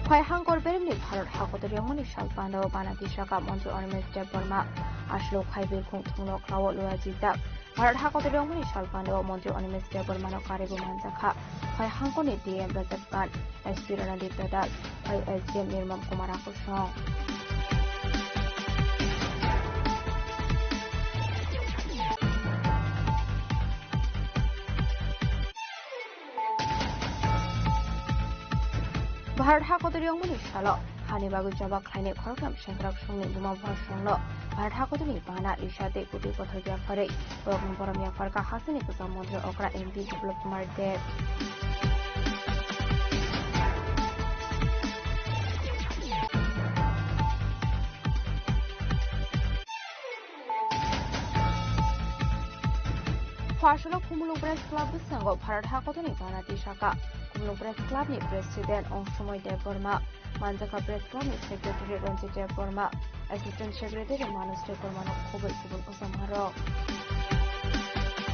Khayhang Korberni Bharat Hakotari of Manishal Panda Banati Shaka Montri Ornament State Burma Ashlo Khaibil Khung Thuno Krawo Luajita Bharat Hakotari of Manishal Panda Montri Ornament State Burma no Karibu Manzaka Khayhang Koni DM Rajat Khan SP Ranadip Dadal SDM Nirmam Kumara Kushong Bharat Hakotari of Manishal Hanibagu Jabak Haine Program Shankrak Shungni Buma Bhashongno Bharat Hakotari Bana Ishate Kuti Kothoja Fare Program Boramia Farka Hasani Kusam Montri Okra MP Biplop Kumar Dev Farshala Kumulong Press Club Sango Bharat Hakotari Banati Shaka Kumulong Press Club ni President Ongsumoy Dev Burma Manjaka Press Club ni Secretary Ranjit Dev Burma Assistant Secretary Manus Dev Burma no Khoboi Kubul Usamaro